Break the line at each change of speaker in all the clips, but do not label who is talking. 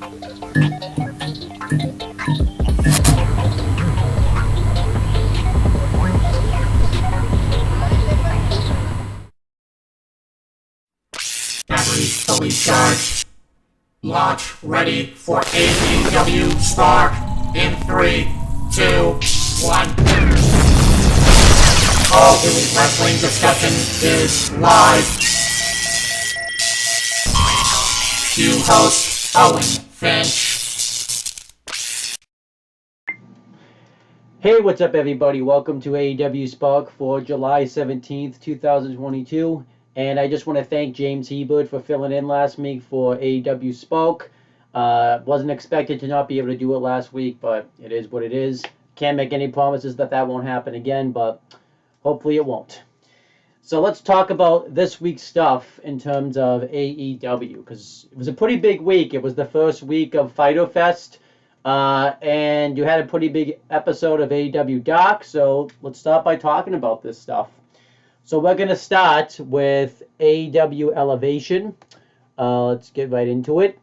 Batteries fully charged. Launch ready for AEW Spark in 3, 2, 1. All Elite Wrestling discussion is live. Cue host Owen Finch.
Hey, what's up, everybody? Welcome to AEW Spark for July 17th, 2022. And I just want to thank James Hebert for filling in last week for AEW Spark. Wasn't expected to not be able to do it last week, but it is what it is. Can't make any promises that won't happen again, but hopefully it won't. So let's talk about this week's stuff in terms of AEW, because it was a pretty big week. It was the first week of Fyter Fest, and you had a pretty big episode of AEW Dark, so let's start by talking about this stuff. So we're going to start with AEW Elevation. Let's get right into it.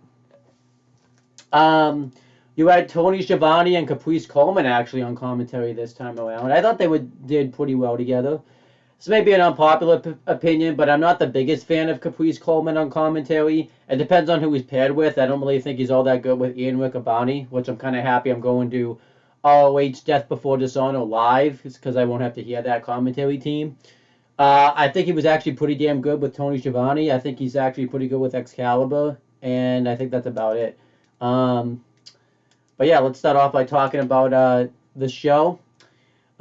You had Tony Schiavone and Caprice Coleman actually on commentary this time around. I thought they did pretty well together. This may be an unpopular opinion, but I'm not the biggest fan of Caprice Coleman on commentary. It depends on who he's paired with. I don't really think he's all that good with Ian Riccaboni, which I'm kind of happy I'm going to ROH Death Before Dishonor live, because I won't have to hear that commentary team. I think he was actually pretty damn good with Tony Schiavone. I think he's actually pretty good with Excalibur, and I think that's about it. But yeah, let's start off by talking about the show.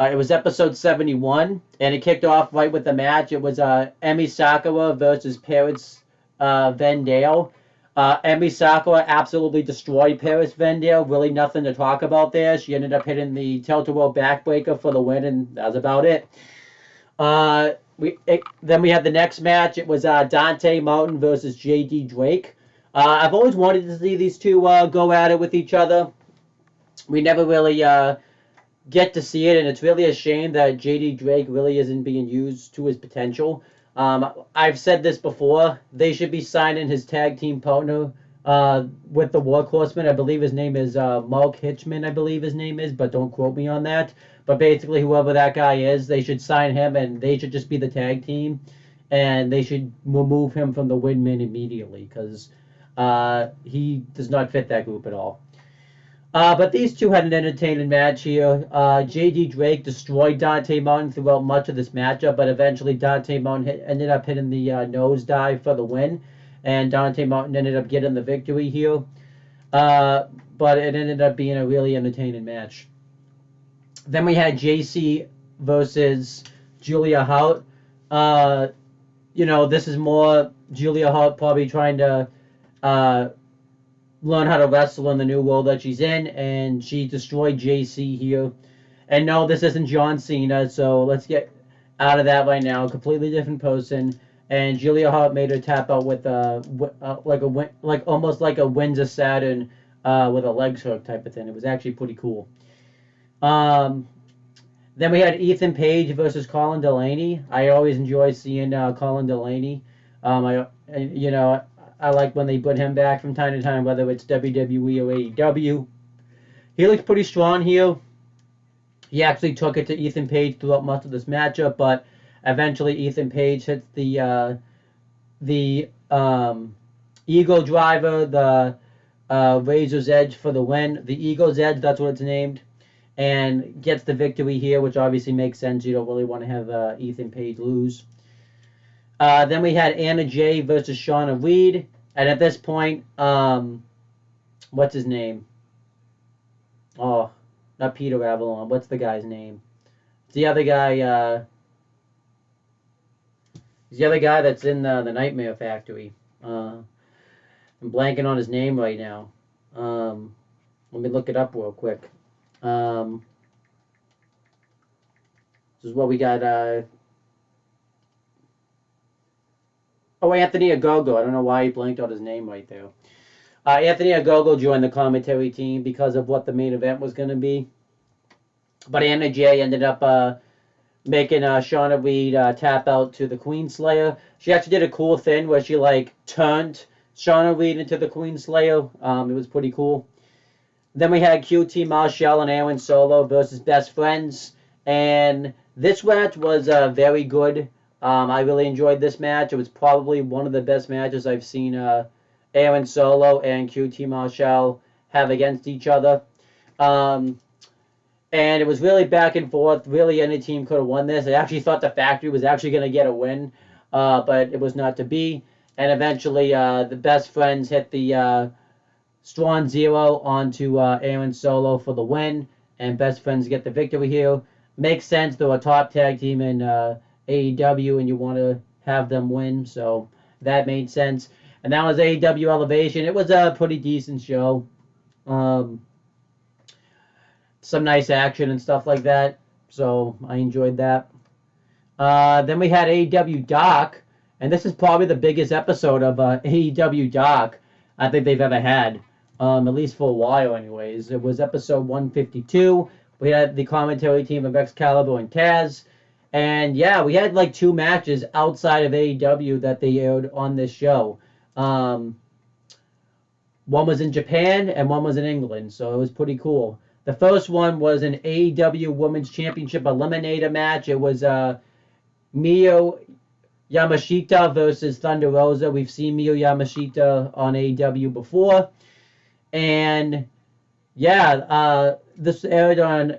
It was episode 71, and it kicked off right with the match. It was Emi Sakura versus Paris Vendale. Emi Sakura absolutely destroyed Paris Vendale. Really nothing to talk about there. She ended up hitting the Tilt-A-Whirl backbreaker for the win, and that was about it. Then we had the next match. It was Dante Martin versus J.D. Drake. I've always wanted to see these two go at it with each other. We never really get to see it, and it's really a shame that J.D. Drake really isn't being used to his potential. I've said this before. They should be signing his tag team partner with the Workhorsemen. I believe his name is Mark Hitchman, I believe his name is, but don't quote me on that. But basically, whoever that guy is, they should sign him, and they should just be the tag team. And they should remove him from the Windman immediately, because he does not fit that group at all. But these two had an entertaining match here. J.D. Drake destroyed Dante Martin throughout much of this matchup, but eventually Dante Martin ended up hitting the nosedive for the win, and Dante Martin ended up getting the victory here. But it ended up being a really entertaining match. Then we had JC versus Julia Hart. This is more Julia Hart probably trying to learn how to wrestle in the new world that she's in, and she destroyed JC here. And no, this isn't John Cena, so let's get out of that right now. Completely different person. And Julia Hart made her tap out with almost like a Windsor Saturn with a legs hook type of thing. It was actually pretty cool. Then we had Ethan Page versus Colin Delaney. I always enjoy seeing Colin Delaney. I like when they put him back from time to time, whether it's WWE or AEW. He looks pretty strong here. He actually took it to Ethan Page throughout much of this matchup, but eventually Ethan Page hits the Eagle Driver, the Razor's Edge for the win. The Eagle's Edge, that's what it's named. And gets the victory here, which obviously makes sense. You don't really want to have Ethan Page lose. Then we had Anna Jay versus Shauna Reed. And at this point, what's his name? Oh, not Peter Avalon. What's the guy's name? It's the other guy. He's the other guy that's in the Nightmare Factory. I'm blanking on his name right now. Let me look it up real quick. This is what we got. Anthony Ogogo. I don't know why he blanked out his name right there. Anthony Ogogo joined the commentary team because of what the main event was going to be. But Anna Jay ended up making Shauna Reed tap out to the Queen Slayer. She actually did a cool thing where she turned Shauna Reed into the Queen Slayer. It was pretty cool. Then we had QT Marshall and Aaron Solo versus Best Friends. And this match was very good. I really enjoyed this match. It was probably one of the best matches I've seen Aaron Solo and QT Marshall have against each other. And it was really back and forth. Really, any team could have won this. I actually thought the Factory was actually going to get a win, but it was not to be. And eventually, the Best Friends hit the Strong Zero onto Aaron Solo for the win, and Best Friends get the victory here. Makes sense. They're a top tag team in AEW, and you want to have them win, so that made sense. And that was AEW Elevation. It was a pretty decent show. Some nice action and stuff like that, so I enjoyed that. Then we had AEW Dark, and this is probably the biggest episode of AEW Dark I think they've ever had, at least for a while anyways. It was episode 152. We had the commentary team of Excalibur and Taz, and yeah, we had like 2 matches outside of AEW that they aired on this show. One was in Japan and one was in England, so it was pretty cool. The first one was an AEW Women's Championship Eliminator match. It was Mio Yamashita versus Thunder Rosa. We've seen Mio Yamashita on AEW before. And yeah, this aired on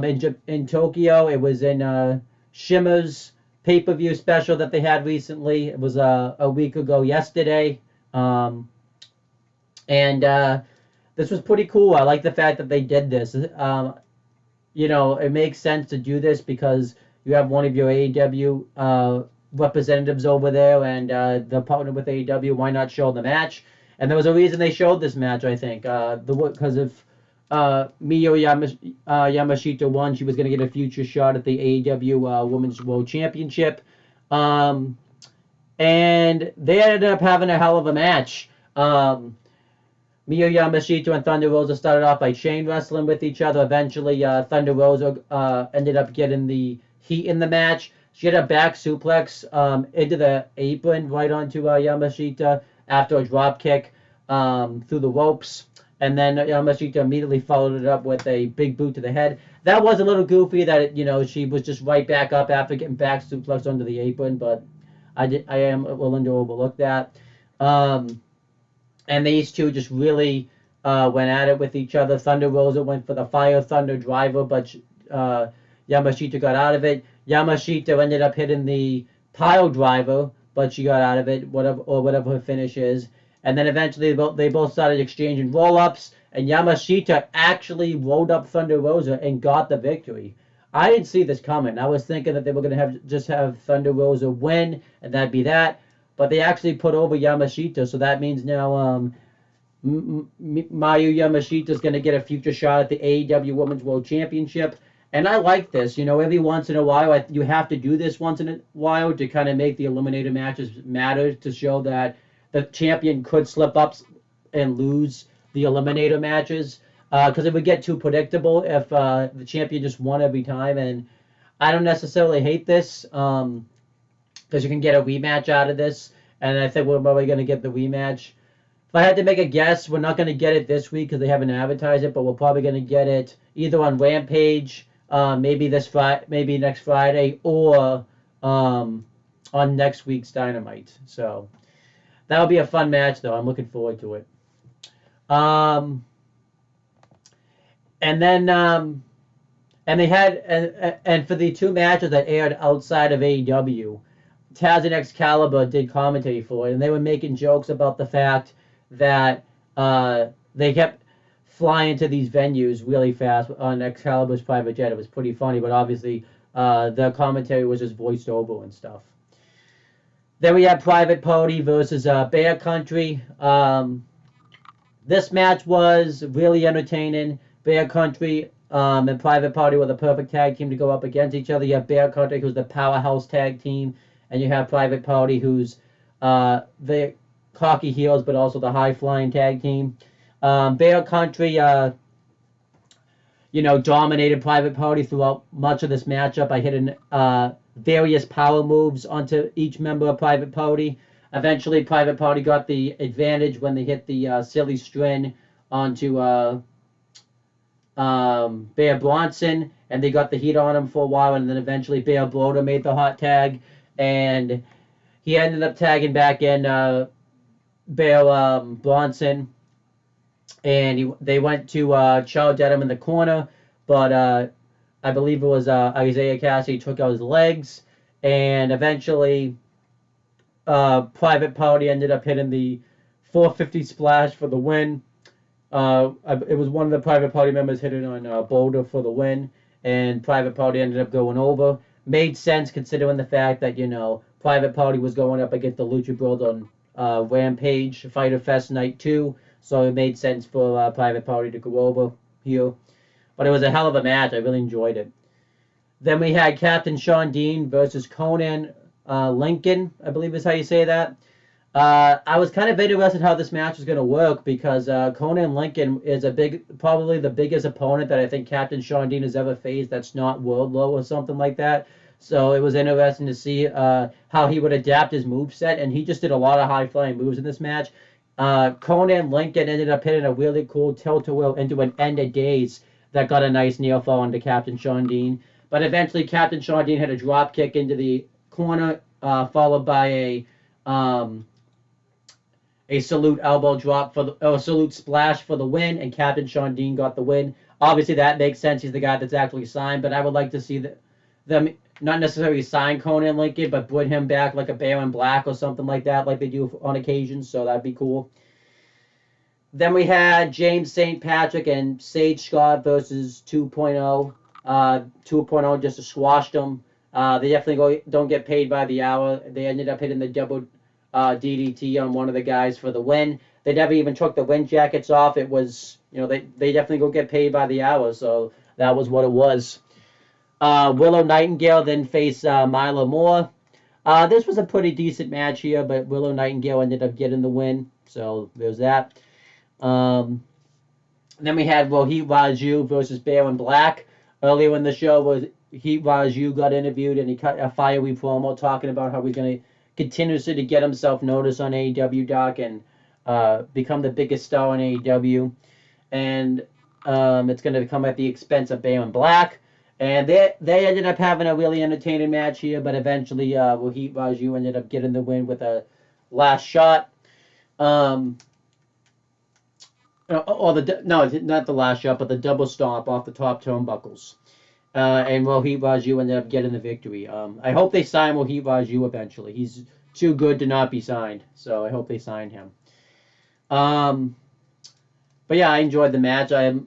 in Tokyo. It was in Shimmer's pay-per-view special that they had recently. It was a week ago yesterday. This was pretty cool. I like the fact that they did this. You know, it makes sense to do this because you have one of your AEW representatives over there, and the partner with AEW. Why not show the match? And there was a reason they showed this match, I think. Because if Mio Yamashita won, she was going to get a future shot at the AEW Women's World Championship. And they ended up having a hell of a match. Mio Yamashita and Thunder Rosa started off by chain wrestling with each other. Eventually, Thunder Rosa ended up getting the heat in the match. She had a back suplex into the apron right onto Yamashita after a drop kick through the ropes. And then Yamashita immediately followed it up with a big boot to the head. That was a little goofy that, she was just right back up after getting back suplex under the apron, but I am willing to overlook that. And these two just really went at it with each other. Thunder Rosa went for the Fire Thunder driver, but Yamashita got out of it. Yamashita ended up hitting the Pile driver, but she got out of it, whatever her finish is. And then eventually they both started exchanging roll-ups, and Yamashita actually rolled up Thunder Rosa and got the victory. I didn't see this coming. I was thinking that they were going to just have Thunder Rosa win, and that'd be that. But they actually put over Yamashita, so that means now Mayu Yamashita is going to get a future shot at the AEW Women's World Championship. And I like this. Every once in a while, you have to do this once in a while to kind of make the eliminator matches matter, to show that the champion could slip up and lose the eliminator matches. Because it would get too predictable if the champion just won every time. And I don't necessarily hate this. Because you can get a rematch out of this, and I think we're probably going to get the rematch. If I had to make a guess, we're not going to get it this week because they haven't advertised it, but we're probably going to get it either on Rampage, maybe next Friday, or on next week's Dynamite. So that'll be a fun match, though. I'm looking forward to it. And then and they had and for the 2 matches that aired outside of AEW. Taz and Excalibur did commentary for it, and they were making jokes about the fact that they kept flying to these venues really fast on Excalibur's private jet. It was pretty funny, but obviously the commentary was just voiced over and stuff. Then we had Private Party versus Bear Country. This match was really entertaining. Bear Country and Private Party were the perfect tag team to go up against each other. You have Bear Country, who's the powerhouse tag team, and you have Private Party, who's the cocky heels, but also the high-flying tag team. Bear Country, dominated Private Party throughout much of this matchup by hitting various power moves onto each member of Private Party. Eventually, Private Party got the advantage when they hit the silly string onto Bear Bronson, and they got the heat on him for a while, and then eventually Bear Broder made the hot tag, and he ended up tagging back in Bear Bronson, and they went to charge at him in the corner, but I believe it was Isaiah Cassidy took out his legs, and eventually Private Party ended up hitting the 450 splash for the win. It was one of the Private Party members hitting on Boulder for the win, and Private Party ended up going over. Made sense considering the fact that, Private Party was going up against the Lucha Bros on Rampage Fighter Fest Night 2, so it made sense for Private Party to go over here. But it was a hell of a match. I really enjoyed it. Then we had Captain Sean Dean versus Conan Lincoln, I believe is how you say that. I was kind of interested how this match was going to work because Conan Lincoln is probably the biggest opponent that I think Captain Sean Dean has ever faced that's not Wardlow or something like that. So it was interesting to see how he would adapt his moveset, and he just did a lot of high-flying moves in this match. Conan Lincoln ended up hitting a really cool tilt-a-whirl into an end of days that got a nice near fall into Captain Sean Dean. But eventually Captain Sean Dean had a drop kick into the corner, followed by a salute elbow drop a salute splash for the win, and Captain Sean Dean got the win. Obviously, that makes sense. He's the guy that's actually signed, but I would like to see them not necessarily sign Conan Lincoln, but put him back like a Bear in Black or something like that, like they do on occasion, so that'd be cool. Then we had James St. Patrick and Sage Scott versus 2.0. 2.0 just squashed them. They definitely don't get paid by the hour. They ended up hitting the double DDT on one of the guys for the win. They never even took the win jackets off. It was, they definitely go get paid by the hour, so that was what it was. Willow Nightingale then faced Mila Moore. This was a pretty decent match here, but Willow Nightingale ended up getting the win, so there's that. Then we had Rohit Raju versus Bear in Black. Earlier in the show, Rohit Raju got interviewed, and he cut a fiery promo talking about how he's going to continuously to get himself noticed on AEW, Doc, and become the biggest star on AEW. And it's going to come at the expense of Bear in Black. And they ended up having a really entertaining match here, but eventually Rohit Raju ended up getting the win with a last shot. Not the last shot, but the double stomp off the top turnbuckles. And Rohit Raju ended up getting the victory. I hope they sign Rohit Raju eventually. He's too good to not be signed, so I hope they sign him. But yeah, I enjoyed the match. I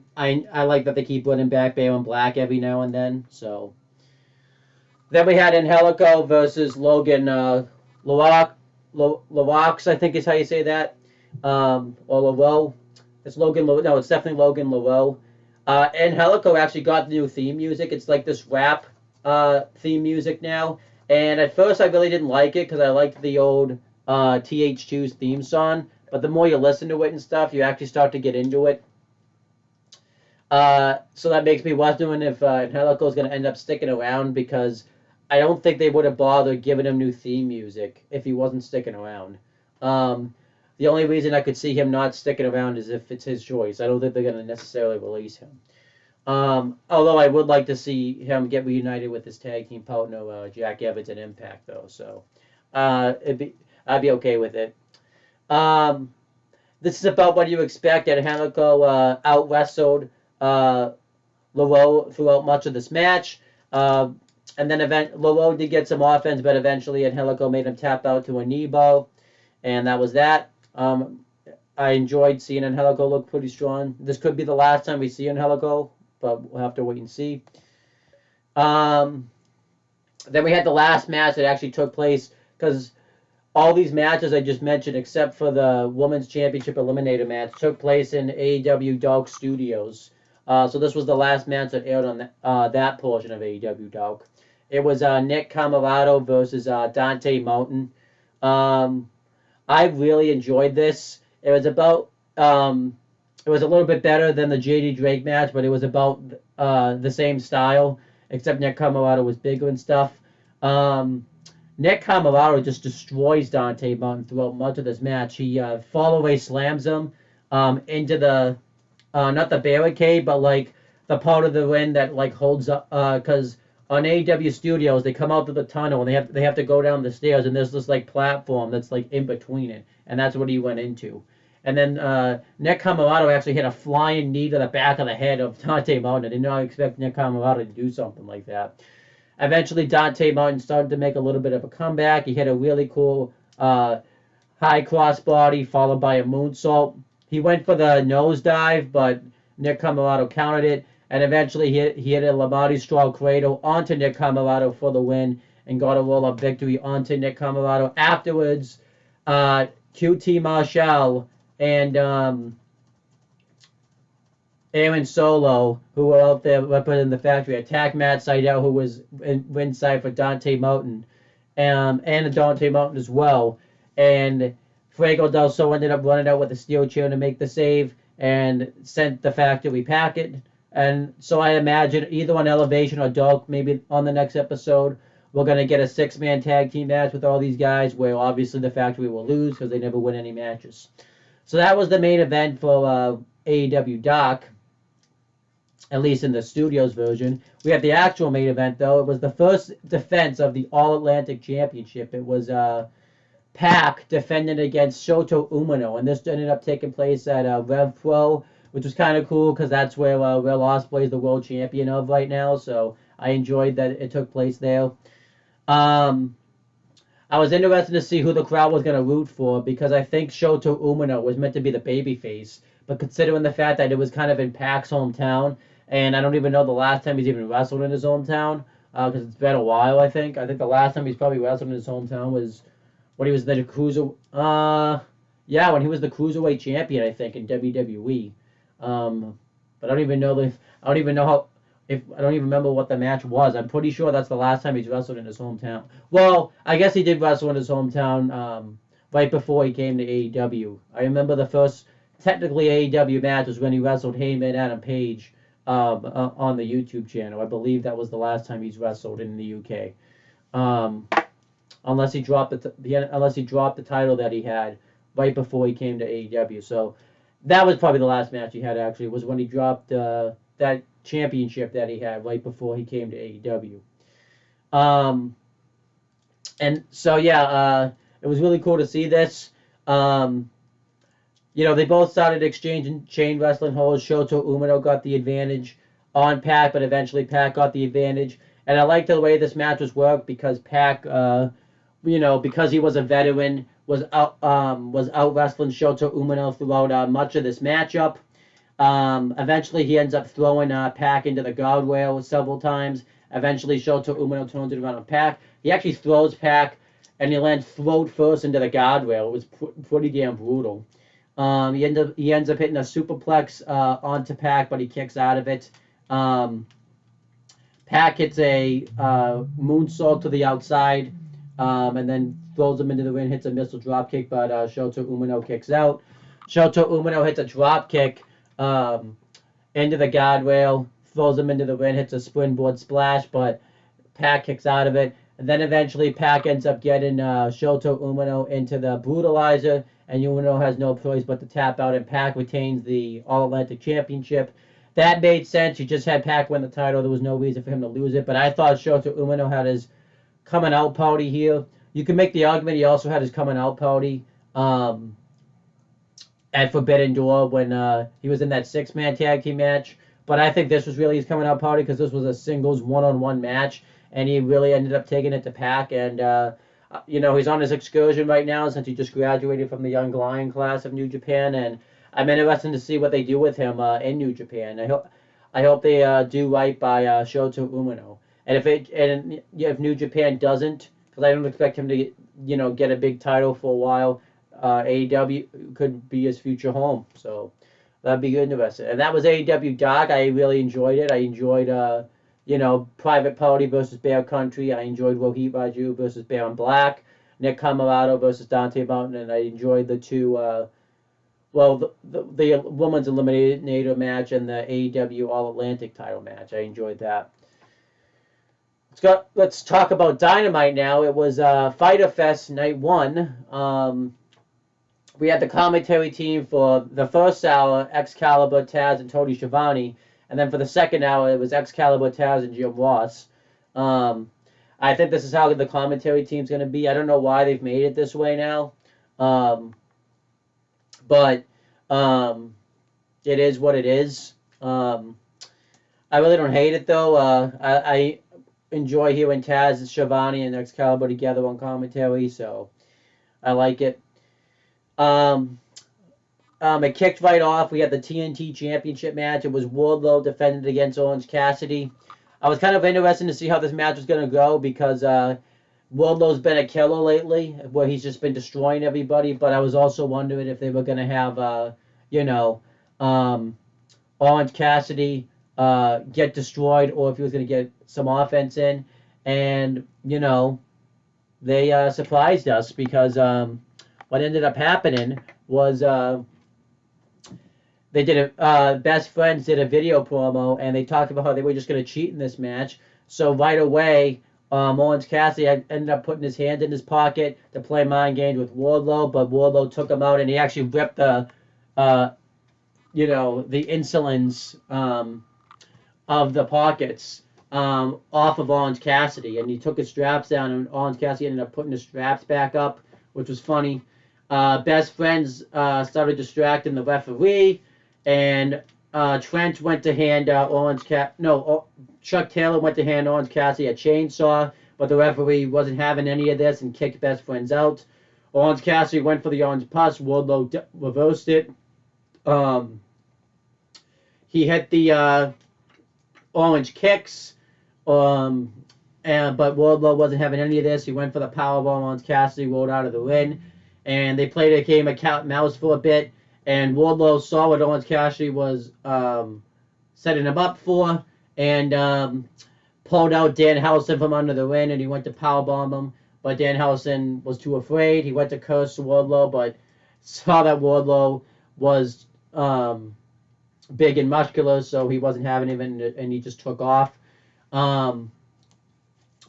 like that they keep putting back Bear in Black every now and then. So then we had Angelico versus Logan Lowax, I think is how you say that, or Laveau. It's Logan. No, it's definitely Logan Laveau. Angelico actually got the new theme music. It's like this rap theme music now. And at first I really didn't like it because I liked the old TH2's theme song. But the more you listen to it and stuff, you actually start to get into it. So that makes me wondering if Angelico is going to end up sticking around, because I don't think they would have bothered giving him new theme music if he wasn't sticking around. The only reason I could see him not sticking around is if it's his choice. I don't think they're going to necessarily release him. Although I would like to see him get reunited with his tag team partner, Jack Evans at Impact, though. So I'd be okay with it. This is about what you expect. Angelico out-wrestled Laveau throughout much of this match. And then Laveau did get some offense, but eventually Angelico made him tap out to a knee bow. And that was that. I enjoyed seeing Angelico look pretty strong. This could be the last time we see Angelico, but we'll have to wait and see. Then we had the last match that actually took place, because all these matches I just mentioned, except for the Women's Championship Eliminator match, took place in AEW Dark Studios. So this was the last match that aired on that portion of AEW Dark. It was Nick Camarado versus Dante Mountain. I really enjoyed this. It was about it was a little bit better than the JD Drake match, but it was about the same style, except Nick Camarado was bigger and stuff. Nick Camarado just destroys Dante Martin throughout much of this match. He fall-away slams him into the, not the barricade, but like the part of the ring that like holds up, because on AEW Studios they come out to the tunnel and they have to go down the stairs, and there's this like platform that's like in between it, and that's what he went into. And then Nick Camarado actually hit a flying knee to the back of the head of Dante Martin. I did not expect Nick Camarado to do something like that. Eventually, Dante Martin started to make a little bit of a comeback. He hit a really cool high crossbody followed by a moonsault. He went for the nosedive, but Nick Camarado countered it. And eventually, he hit a Lamati Straw Cradle onto Nick Camarado for the win and got a roll-up victory onto Nick Camarado. Afterwards, QT Marshall and Aaron Solo, who were out there representing the factory, attacked Matt Sydal, who was in ringside for Dante Martin, and Dante Martin as well. And Fuego del Sol ended up running out with a steel chair to make the save and sent the factory packing. And so I imagine either on Elevation or Dark, maybe on the next episode, we're going to get a 6-man tag team match with all these guys, where obviously the factory will lose because they never win any matches. So that was the main event for AEW Dark, at least in the studios version. We have the actual main event, though. It was the first defense of the All-Atlantic Championship. It was Pac defending against Shota Umino, and this ended up taking place at Rev Pro, which was kind of cool because that's where Will Ospreay is the world champion of right now, so I enjoyed that it took place there. I was interested to see who the crowd was going to root for, because I think Shota Umino was meant to be the babyface, but considering the fact that it was kind of in Pac's hometown, and I don't even know the last time he's even wrestled in his hometown, because it's been a while, I think. I think the last time he's probably wrestled in his hometown was when he was the when he was the Cruiserweight champion, I think, in WWE. But I don't even know I don't even remember what the match was. I'm pretty sure that's the last time he's wrestled in his hometown. Well, I guess he did wrestle in his hometown right before he came to AEW. I remember the first technically AEW match was when he wrestled Heyman Adam Page on the YouTube channel. I believe that was the last time he's wrestled in the UK. Unless he dropped the title that he had right before he came to AEW. So that was probably the last match he had, actually, was when he dropped that championship that he had right before he came to AEW. And so, it was really cool to see this. They both started exchanging chain wrestling holds. Shota Umino got the advantage on Pac, but eventually Pac got the advantage. And I liked the way this match was worked, because Pac, because he was a veteran, was out wrestling Shota Umino throughout much of this matchup. Eventually, he ends up throwing Pac into the guardrail several times. Eventually, Shota Umino turns it around on Pac. He actually throws Pac, and he lands throat first into the guardrail. It was pretty damn brutal. He ends up hitting a superplex onto Pac, but he kicks out of it. Pac hits a moonsault to the outside, and then throws him into the ring, hits a missile dropkick, but Shota Umino kicks out. Shota Umino hits a dropkick into the guardrail, throws him into the ring, hits a springboard splash, but Pac kicks out of it. And then eventually Pac ends up getting Shota Umino into the brutalizer, and Umino has no choice but to tap out, and Pac retains the All-Atlantic Championship. That made sense. You just had Pac win the title. There was no reason for him to lose it. But I thought Shota Umino had his coming out party here. You can make the argument he also had his coming out party at Forbidden Door when he was in that 6-man tag team match. But I think this was really his coming out party, because this was a singles one-on-one match, and he really ended up taking it to Pac. And he's on his excursion right now since he just graduated from the Young Lion class of New Japan, and I'm interested to see what they do with him in New Japan. I hope they do right by Shota Umino. And if New Japan doesn't, because I don't expect him to get a big title for a while, AEW could be his future home. So that'd be good interesting. And that was AEW Dark. I really enjoyed it. I enjoyed Private Party versus Bear Country. I enjoyed Rohit Raju versus Baron Black, Nick Camarado versus Dante Mountain, and I enjoyed the two, the Women's Eliminator match and the AEW All-Atlantic title match. I enjoyed that. let's talk about Dynamite now. It was Fyter Fest Night 1. We had the commentary team for the first hour, Excalibur, Taz, and Tony Schiavone. And then for the second hour, it was Excalibur, Taz, and Jim Ross. I think this is how the commentary team's going to be. I don't know why they've made it this way now. But it is what it is. I really don't hate it, though. I enjoy hearing Taz, Schiavone, and Excalibur together on commentary, so I like it. It kicked right off. We had the TNT Championship match. It was Wardlow defended against Orange Cassidy. I was kind of interested to see how this match was going to go because Wardlow's been a killer lately, where he's just been destroying everybody. But I was also wondering if they were going to have, Orange Cassidy get destroyed, or if he was going to get some offense in. And, they surprised us because what ended up happening was they did Best Friends did a video promo, and they talked about how they were just going to cheat in this match. So right away, Orange Cassidy ended up putting his hand in his pocket to play mind games with Wardlow, but Wardlow took him out, and he actually ripped the insulins of the pockets off of Orange Cassidy, and he took his straps down, and Orange Cassidy ended up putting his straps back up, which was funny. Best Friends started distracting the referee, and Trent went to hand Chuck Taylor went to hand Orange Cassidy a chainsaw, but the referee wasn't having any of this and kicked Best Friends out. Orange Cassidy went for the Orange Puss. Wardlow reversed it. He hit the Orange Kicks, but Wardlow wasn't having any of this. He went for the powerbomb. Orange Cassidy rolled out of the ring, and they played a game of cat and mouse for a bit. And Wardlow saw what Orange Cassidy was setting him up for, and pulled out Dan Housen from under the ring, and he went to powerbomb him. But Dan Housen was too afraid. He went to curse Wardlow, but saw that Wardlow was big and muscular, so he wasn't having him, and he just took off.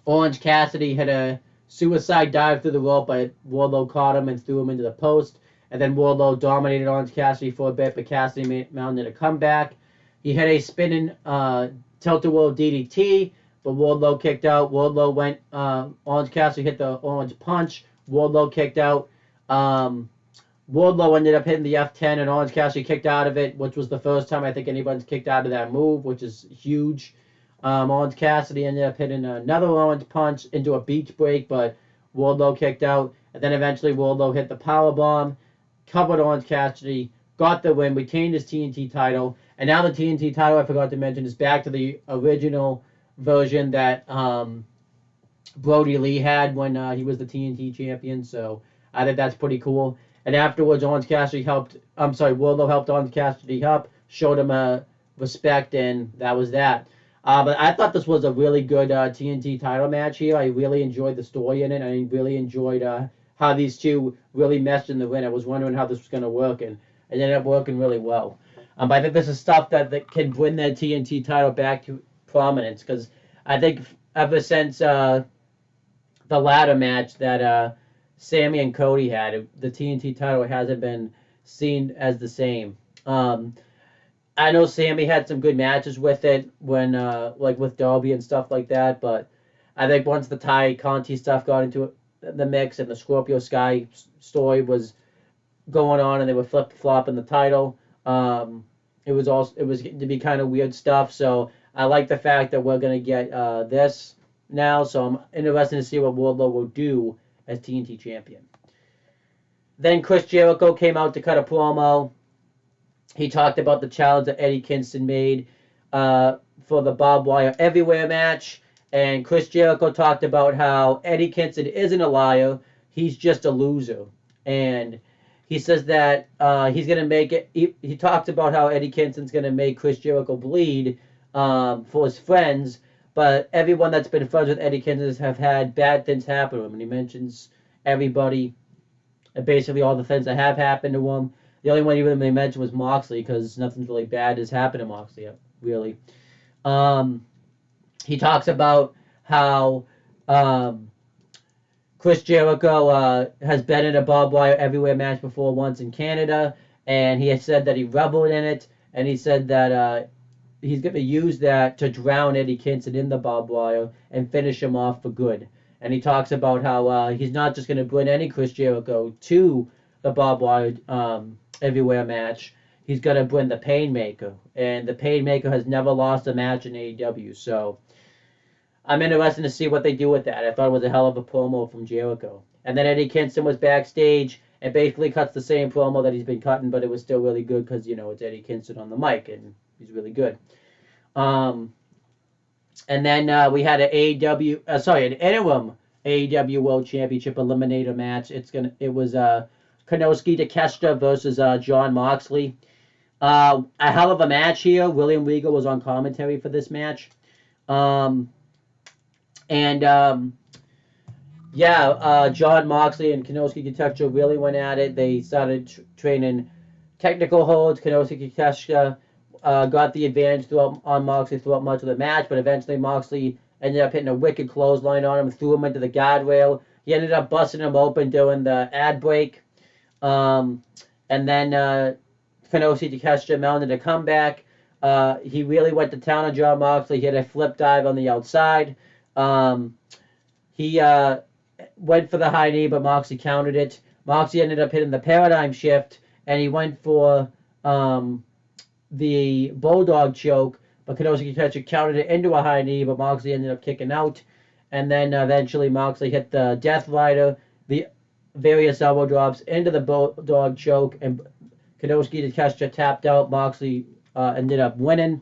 Orange Cassidy had a suicide dive through the rope, but Wardlow caught him and threw him into the post. And then Wardlow dominated Orange Cassidy for a bit, but Cassidy mounted a comeback. He had a spinning tilt-a-whirl DDT, but Wardlow kicked out. Wardlow went, Orange Cassidy hit the orange punch. Wardlow kicked out. Wardlow ended up hitting the F10, and Orange Cassidy kicked out of it, which was the first time I think anybody's kicked out of that move, which is huge. Orange Cassidy ended up hitting another orange punch into a beach break, but Wardlow kicked out. And then eventually Wardlow hit the powerbomb, covered Orange Cassidy, got the win, retained his TNT title. And now the TNT title, I forgot to mention, is back to the original version that Brody Lee had when he was the TNT champion. So I think that's pretty cool. And afterwards, Wardlow helped Orange Cassidy up, showed him respect, and that was that. But I thought this was a really good TNT title match here. I really enjoyed the story in it. I really enjoyed how these two really meshed in the ring. I was wondering how this was going to work, and it ended up working really well. But I think this is stuff that can bring that TNT title back to prominence, because I think ever since the ladder match that Sammy and Cody had, the TNT title hasn't been seen as the same. I know Sammy had some good matches with it when, like with Darby and stuff like that, but I think once the Ty Conti stuff got into the mix and the Scorpio Sky story was going on and they were flip-flopping the title, it was getting to be kind of weird stuff. So I like the fact that we're going to get this now, so I'm interested to see what Wardlow will do as TNT champion. Then Chris Jericho came out to cut a promo. He talked about the challenge that Eddie Kingston made for the Barbed Wire Everywhere match. And Chris Jericho talked about how Eddie Kingston isn't a liar. He's just a loser. And he says that he's going to make it. He talked about how Eddie Kingston's going to make Chris Jericho bleed for his friends. But everyone that's been friends with Eddie Kingston have had bad things happen to him. And he mentions everybody, basically all the things that have happened to him. The only one he really mentioned was Moxley, because nothing really bad has happened to Moxley, really. He talks about how Chris Jericho has been in a barbed wire everywhere match before once in Canada, and he has said that he reveled in it, and he said that he's going to use that to drown Eddie Kingston in the barbed wire and finish him off for good. And he talks about how he's not just going to bring any Chris Jericho to the barbed wire everywhere match. He's going to bring the Painmaker, and the Painmaker has never lost a match in AEW. So I'm interested to see what they do with that. I thought it was a hell of a promo from Jericho. And then Eddie Kingston was backstage and basically cuts the same promo that he's been cutting, but it was still really good because, it's Eddie Kingston on the mic, and he's really good. And then we had an an interim AEW World Championship Eliminator match. It was Konosuke Takeshita versus Jon Moxley. A hell of a match here. William Regal was on commentary for this match. Jon Moxley and Konosuke Takeshita really went at it. They started training technical holds. Konosuke Takeshita got the advantage on Moxley throughout much of the match, but eventually Moxley ended up hitting a wicked clothesline on him, threw him into the guardrail. He ended up busting him open during the ad break. And then Konosuke Takeshita mounted a comeback. He really went to town on Jon Moxley. He hit a flip dive on the outside. He went for the high knee, but Moxley countered it. Moxley ended up hitting the paradigm shift, and he went for the Bulldog choke, but Konosuke Takeshita countered it into a high knee, but Moxley ended up kicking out. And then eventually Moxley hit the Death Rider, the various elbow drops into the Bulldog choke, and Konosuke Takeshita tapped out. Moxley ended up winning.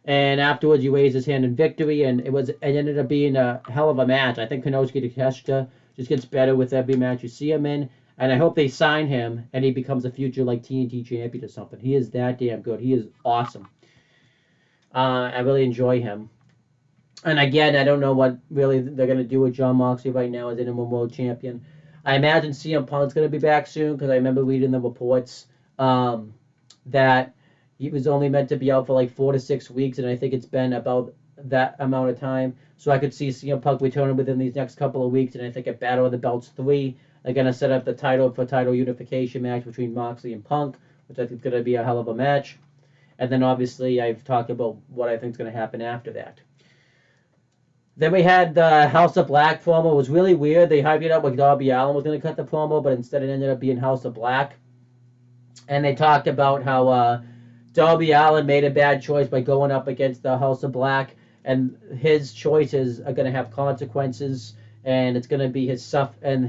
And afterwards, he raised his hand in victory, and it ended up being a hell of a match. I think Konosuke Takeshita just gets better with every match you see him in, and I hope they sign him and he becomes a future TNT champion or something. He is that damn good. He is awesome. I really enjoy him. And again, I don't know what really they're going to do with Jon Moxley right now as interim world champion. I imagine CM Punk's going to be back soon because I remember reading the reports that he was only meant to be out for like 4 to 6 weeks, and I think it's been about that amount of time. So I could see CM Punk returning within these next couple of weeks, and I think at Battle of the Belts 3, they're going to set up the title unification match between Moxley and Punk, which I think is going to be a hell of a match. And then obviously I've talked about what I think is going to happen after that. Then we had the House of Black promo. It was really weird. They hyped it up like Darby Allin was going to cut the promo, but instead it ended up being House of Black. And they talked about how Darby Allin made a bad choice by going up against the House of Black, and his choices are going to have consequences, and it's going to be his suffering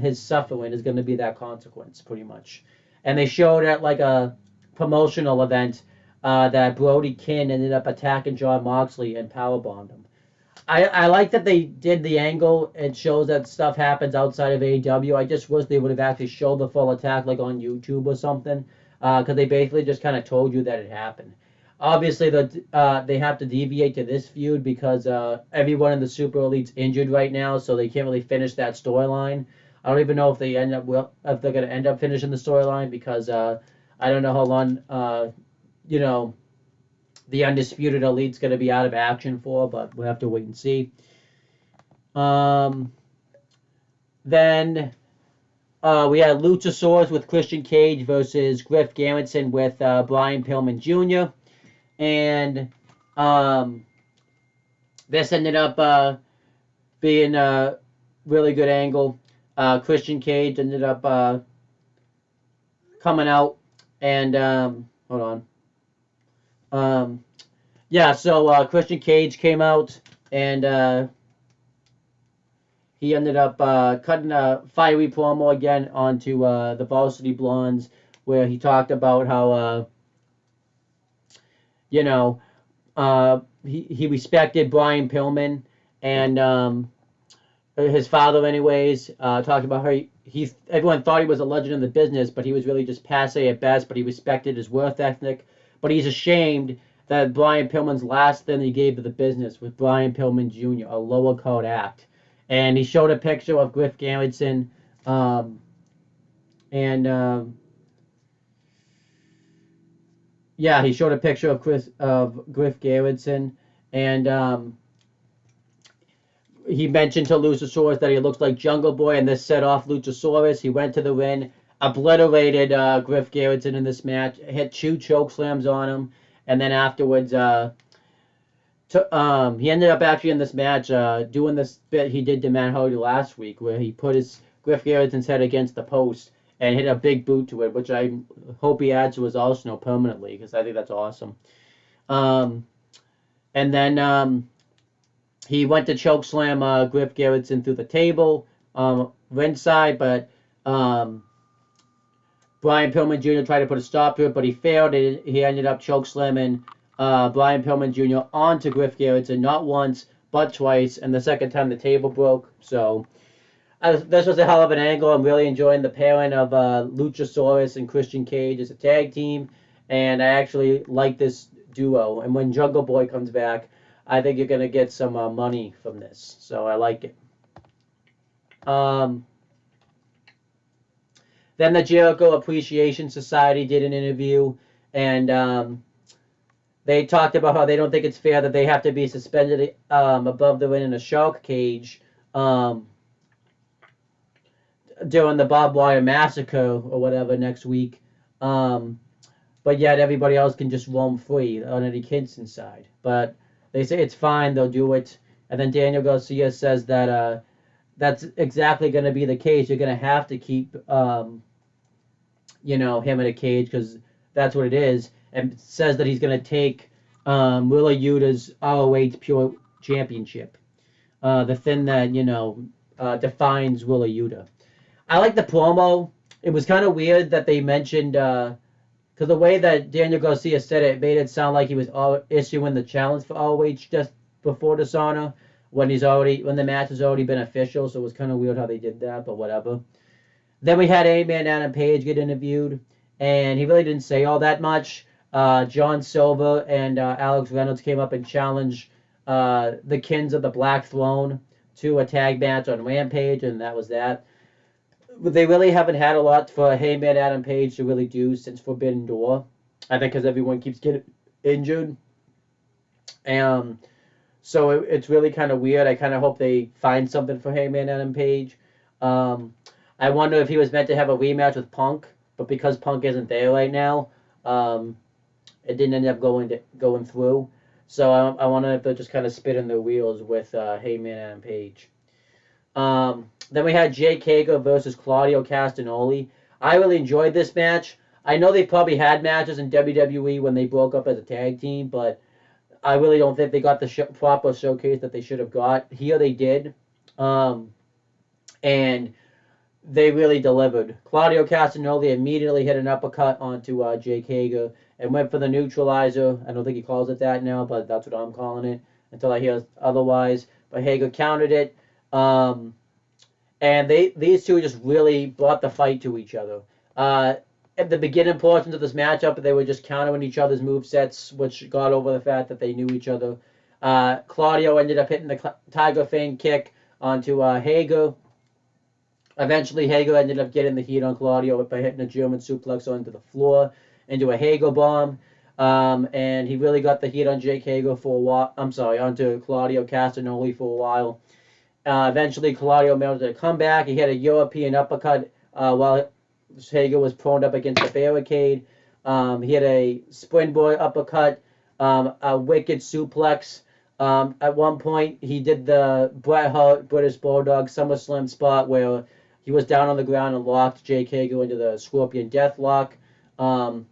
is going to be that consequence, pretty much. And they showed at like a promotional event that Brody King ended up attacking Jon Moxley and powerbombed him. I like that they did the angle. It shows that stuff happens outside of AEW. I just wish they would have actually showed the full attack like on YouTube or something, because they basically just kind of told you that it happened. Obviously, they have to deviate to this feud because everyone in the Super Elite's injured right now, so they can't really finish that storyline. I don't even know if they're going to end up finishing the storyline because I don't know how long the Undisputed Elite's going to be out of action for, but we'll have to wait and see. Then we had Luchasaurus with Christian Cage versus Griff Garrison with Brian Pillman Jr. And this ended up being a really good angle. Christian Cage ended up coming out and hold on. So Christian Cage came out and he ended up cutting a fiery promo again onto the Varsity Blondes, where he talked about how he respected Brian Pillman and his father, anyways. Talked about how everyone thought he was a legend in the business, but he was really just passe at best. But he respected his work ethic. But he's ashamed that Brian Pillman's last thing he gave to the business was Brian Pillman Jr., a lower card act. And he showed a picture of Griff Garrison, he showed a picture of Griff Garrison, and he mentioned to Luchasaurus that he looks like Jungle Boy, and this set off Luchasaurus. He went to the ring, obliterated Griff Garrettson in this match, hit 2 choke slams on him, and then afterwards, he ended up actually in this match doing this bit he did to Matt Hardy last week, where he put his Griff Garrettson's head against the post and hit a big boot to it, which I hope he adds to his arsenal permanently, because I think that's awesome. And then he went to chokeslam Griff Garrettson through the table ringside, but Brian Pillman Jr. tried to put a stop to it, but he failed. He ended up chokeslamming Brian Pillman Jr. onto Griff Garrettson, not once, but twice, and the second time the table broke. So this was a hell of an angle. I'm really enjoying the pairing of Luchasaurus and Christian Cage as a tag team, and I actually like this duo. And when Jungle Boy comes back, I think you're going to get some money from this. So I like it. Then the Jericho Appreciation Society did an interview, and they talked about how they don't think it's fair that they have to be suspended above the ring in a shark cage during the barbed wire massacre or whatever next week. But yet everybody else can just roam free on Eddie Kingston's side. But they say it's fine, they'll do it. And then Daniel Garcia says that that's exactly going to be the case. You're going to have to keep, him in a cage because that's what it is. And says that he's going to take Willa Yuta's ROH Pure Championship. The thing that, defines Willa Yuta. I like the promo. It was kind of weird that they mentioned, because the way that Daniel Garcia said it made it sound like he was issuing the challenge for ROH just before Dishonor when the match has already been official. So it was kind of weird how they did that, but whatever. Then we had A-Man Adam Page get interviewed, and he really didn't say all that much. John Silver and Alex Reynolds came up and challenged the Kins of the Black Throne to a tag match on Rampage, and that was that. They really haven't had a lot for Heyman Adam Page to really do since Forbidden Door. I think because everyone keeps getting injured. So it's really kind of weird. I kind of hope they find something for Heyman Adam Page. I wonder if he was meant to have a rematch with Punk, but because Punk isn't there right now, it didn't end up going through. So I wonder if they're just kind of spinning their wheels with Heyman Adam Page. Then we had Jake Hager versus Claudio Castagnoli. I really enjoyed this match. I know they probably had matches in WWE when they broke up as a tag team, but I really don't think they got the proper showcase that they should have got. Here they did. And they really delivered. Claudio Castagnoli immediately hit an uppercut onto Jake Hager and went for the neutralizer. I don't think he calls it that now, but that's what I'm calling it until I hear otherwise. But Hager countered it. And these two just really brought the fight to each other. At the beginning portions of this matchup, they were just countering each other's movesets, which got over the fact that they knew each other. Claudio ended up hitting the Tiger Fang kick onto Hager. Eventually, Hager ended up getting the heat on Claudio by hitting a German suplex onto the floor into a Hager bomb. And he really got the heat on Jake Hager for a while. Onto Claudio Castagnoli for a while. Eventually, Claudio mounted a comeback. He had a European uppercut while Hager was prone up against the barricade. He had a springboard uppercut, a wicked suplex. At one point, he did the Bret Hart British Bulldog SummerSlam spot where he was down on the ground and locked Jake Hager into the Scorpion Deathlock. But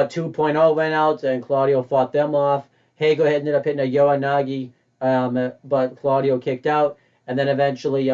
2.0 ran out, and Claudio fought them off. Hager ended up hitting a Yoranagi, but Claudio kicked out. And then eventually,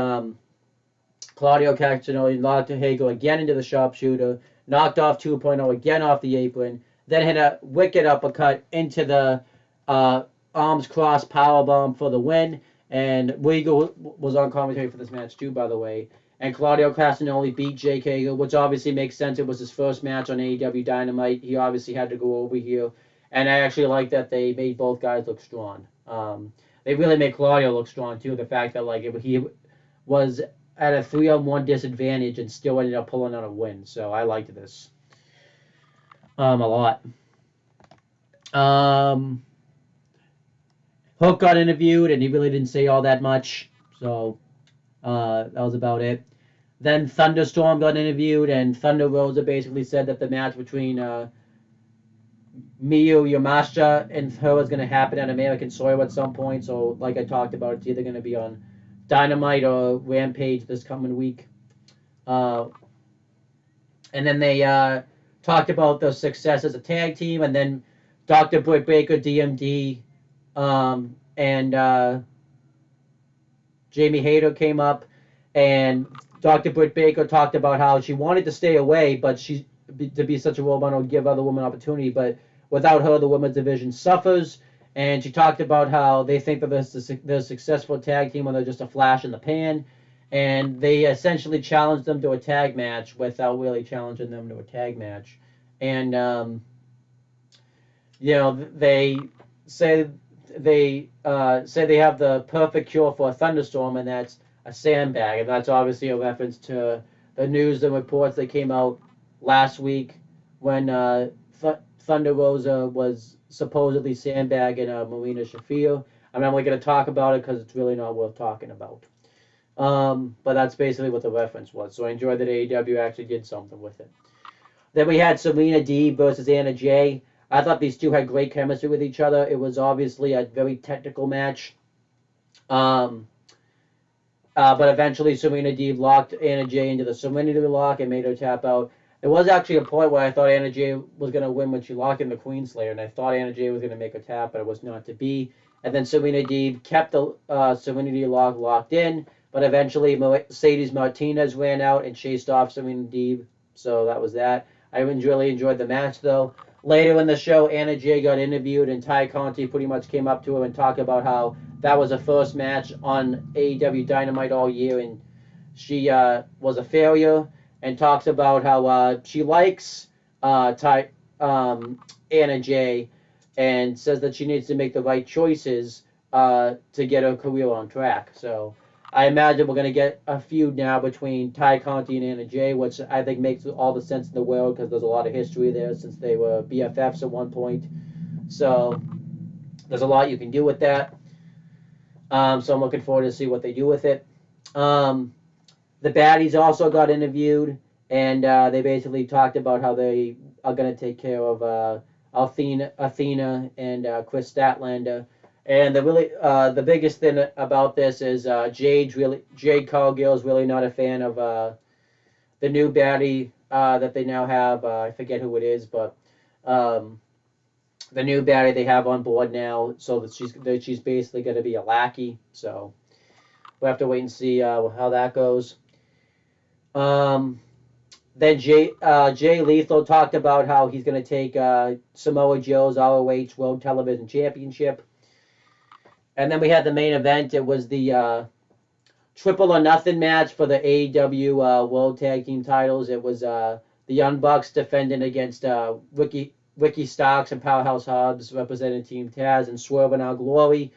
Claudio Castagnoli knocked Hager again into the sharpshooter, knocked off 2.0 again off the apron, then hit a wicked uppercut into the arms cross powerbomb for the win. And Regal was on commentary for this match too, by the way. And Claudio Castagnoli beat Jake Hager, which obviously makes sense. It was his first match on AEW Dynamite. He obviously had to go over here. And I actually like that they made both guys look strong. They really made Claudio look strong too. The fact that he was at a 3-on-1 disadvantage and still ended up pulling out a win. So I liked this a lot. Hook got interviewed, and he really didn't say all that much. So that was about it. Then Thunderstorm got interviewed, and Thunder Rosa basically said that the match between Miyu Yamashita and her is going to happen at American soil at some point. So, like I talked about, it's either going to be on Dynamite or Rampage this coming week. Uh, and then they talked about the success as a tag team, and then Dr. Britt Baker, DMD, and Jamie Hayter came up, and Dr. Britt Baker talked about how she wanted to stay away, but to be such a role model and give other women opportunity, but without her, the women's division suffers. And she talked about how they think that they're a successful tag team when they're just a flash in the pan, and they essentially challenged them to a tag match without really challenging them to a tag match. And they say say they have the perfect cure for a thunderstorm, and that's a sandbag, and that's obviously a reference to the news and reports that came out last week when Thunder Rosa was supposedly sandbagging Marina Shafir. I'm not really going to talk about it because it's really not worth talking about. But that's basically what the reference was. So I enjoyed that AEW actually did something with it. Then we had Serena D versus Anna Jay. I thought these two had great chemistry with each other. It was obviously a very technical match. But eventually Serena Deeb locked Anna Jay into the Serenity Lock and made her tap out. There was actually a point where I thought Anna Jay was going to win when she locked in the Queenslayer, and I thought Anna Jay was going to make a tap, but it was not to be. And then Serena Deeb kept the Serenity Lock locked in, but eventually Mercedes Martinez ran out and chased off Serena Deeb, so that was that. I really enjoyed the match, though. Later in the show, Anna Jay got interviewed, and Ty Conti pretty much came up to her and talked about how that was her first match on AEW Dynamite all year, and she was a failure, and talks about how she likes Anna Jay, and says that she needs to make the right choices to get her career on track. So I imagine we're going to get a feud now between Ty Conti and Anna Jay, which I think makes all the sense in the world because there's a lot of history there since they were BFFs at one point. So there's a lot you can do with that. So I'm looking forward to see what they do with it. The baddies also got interviewed, and they basically talked about how they are going to take care of Athena and Chris Statlander. And the biggest thing about this is Jade Cargill is really not a fan of the new baddie that they now have. I forget who it is, but the new baddie they have on board now, so that she's basically going to be a lackey. So we'll have to wait and see how that goes. Then Jay Lethal talked about how he's going to take Samoa Joe's ROH World Television Championship. And then we had the main event. It was the Triple or Nothing match for the AEW World Tag Team titles. It was the Young Bucks defending against Ricky Starks and Powerhouse Hobbs representing Team Taz and Swerve and Our Glory.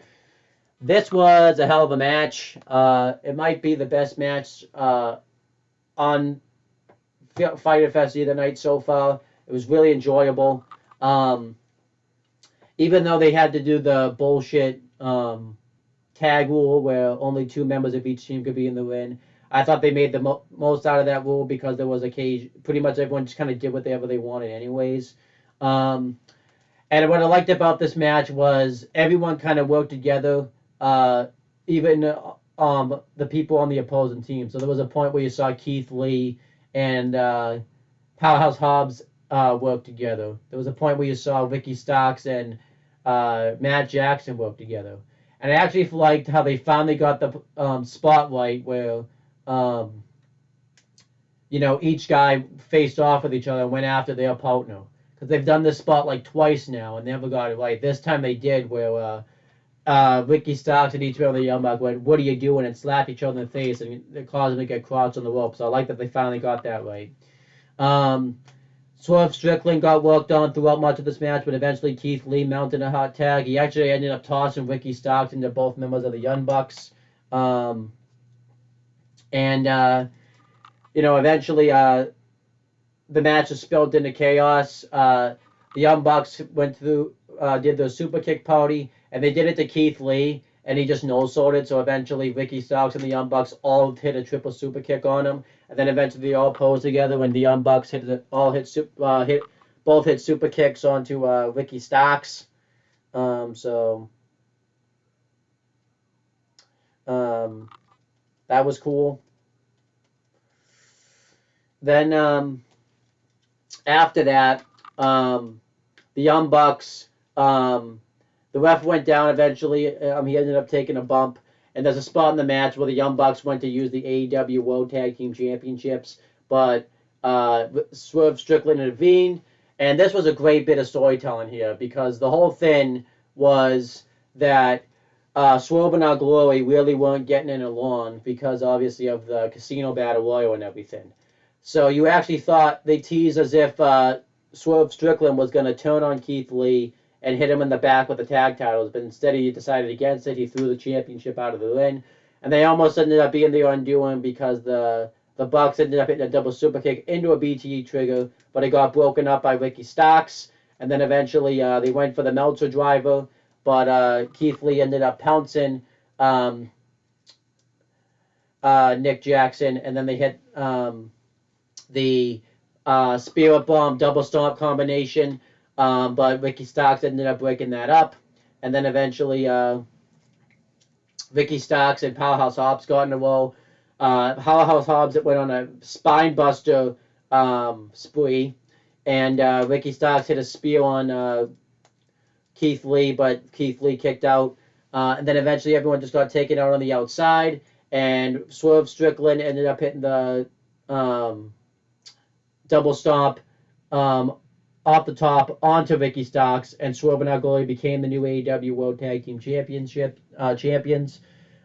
This was a hell of a match. It might be the best match on Fyter Fest either night so far. It was really enjoyable. Even though they had to do the bullshit tag rule where only 2 members of each team could be in the ring, I thought they made the most out of that rule because there was a cage. Pretty much everyone just kind of did whatever they wanted anyways. And what I liked about this match was everyone kind of worked together, even the people on the opposing team. So there was a point where you saw Keith Lee and Powerhouse Hobbs work together. There was a point where you saw Ricky Starks and Matt Jackson work together. And I actually liked how they finally got the spotlight where, each guy faced off with each other and went after their partner. Because they've done this spot like twice now and never got it right. This time they did, where Ricky Starks and each one of the Young Bucks went, "What are you doing?" and slapped each other in the face, and it caused them to get crouched on the rope. So I like that they finally got that right. Swerve Strickland got worked on throughout much of this match, but eventually Keith Lee mounted a hot tag. He actually ended up tossing Ricky Starks into both members of the Young Bucks. Eventually the match was spilled into chaos. The Young Bucks went through did the super kick party, and they did it to Keith Lee, and he just no-sold it. So eventually, Ricky Starks and the Young Bucks all hit a triple super kick on him, and then eventually they all posed together when the Young Bucks both hit super kicks onto Ricky Starks. So that was cool. Then after that, the Young Bucks, the ref went down eventually. He ended up taking a bump. And there's a spot in the match where the Young Bucks went to use the AEW World Tag Team Championships, but Swerve Strickland intervened. And this was a great bit of storytelling here because the whole thing was that Swerve and Our Glory really weren't getting in along because obviously of the Casino Battle Royal and everything. So you actually thought they teased as if Swerve Strickland was going to turn on Keith Lee and hit him in the back with the tag titles, but instead he decided against it. He threw the championship out of the ring, and they almost ended up being the undoing because the Bucks ended up hitting a double super kick into a BTE trigger, but it got broken up by Ricky Starks, and then eventually they went for the Meltzer driver, but Keith Lee ended up pouncing Nick Jackson, and then they hit the Spirit Bomb double stomp combination, but Ricky Starks ended up breaking that up, and then eventually Ricky Starks and Powerhouse Hobbs got in a row. Powerhouse Hobbs went on a spine buster spree, and Ricky Starks hit a spear on Keith Lee, but Keith Lee kicked out, and then eventually everyone just got taken out on the outside, and Swerve Strickland ended up hitting the double stomp off the top onto Ricky Starks, and Swerve and Our Glory became the new AEW World Tag Team champions.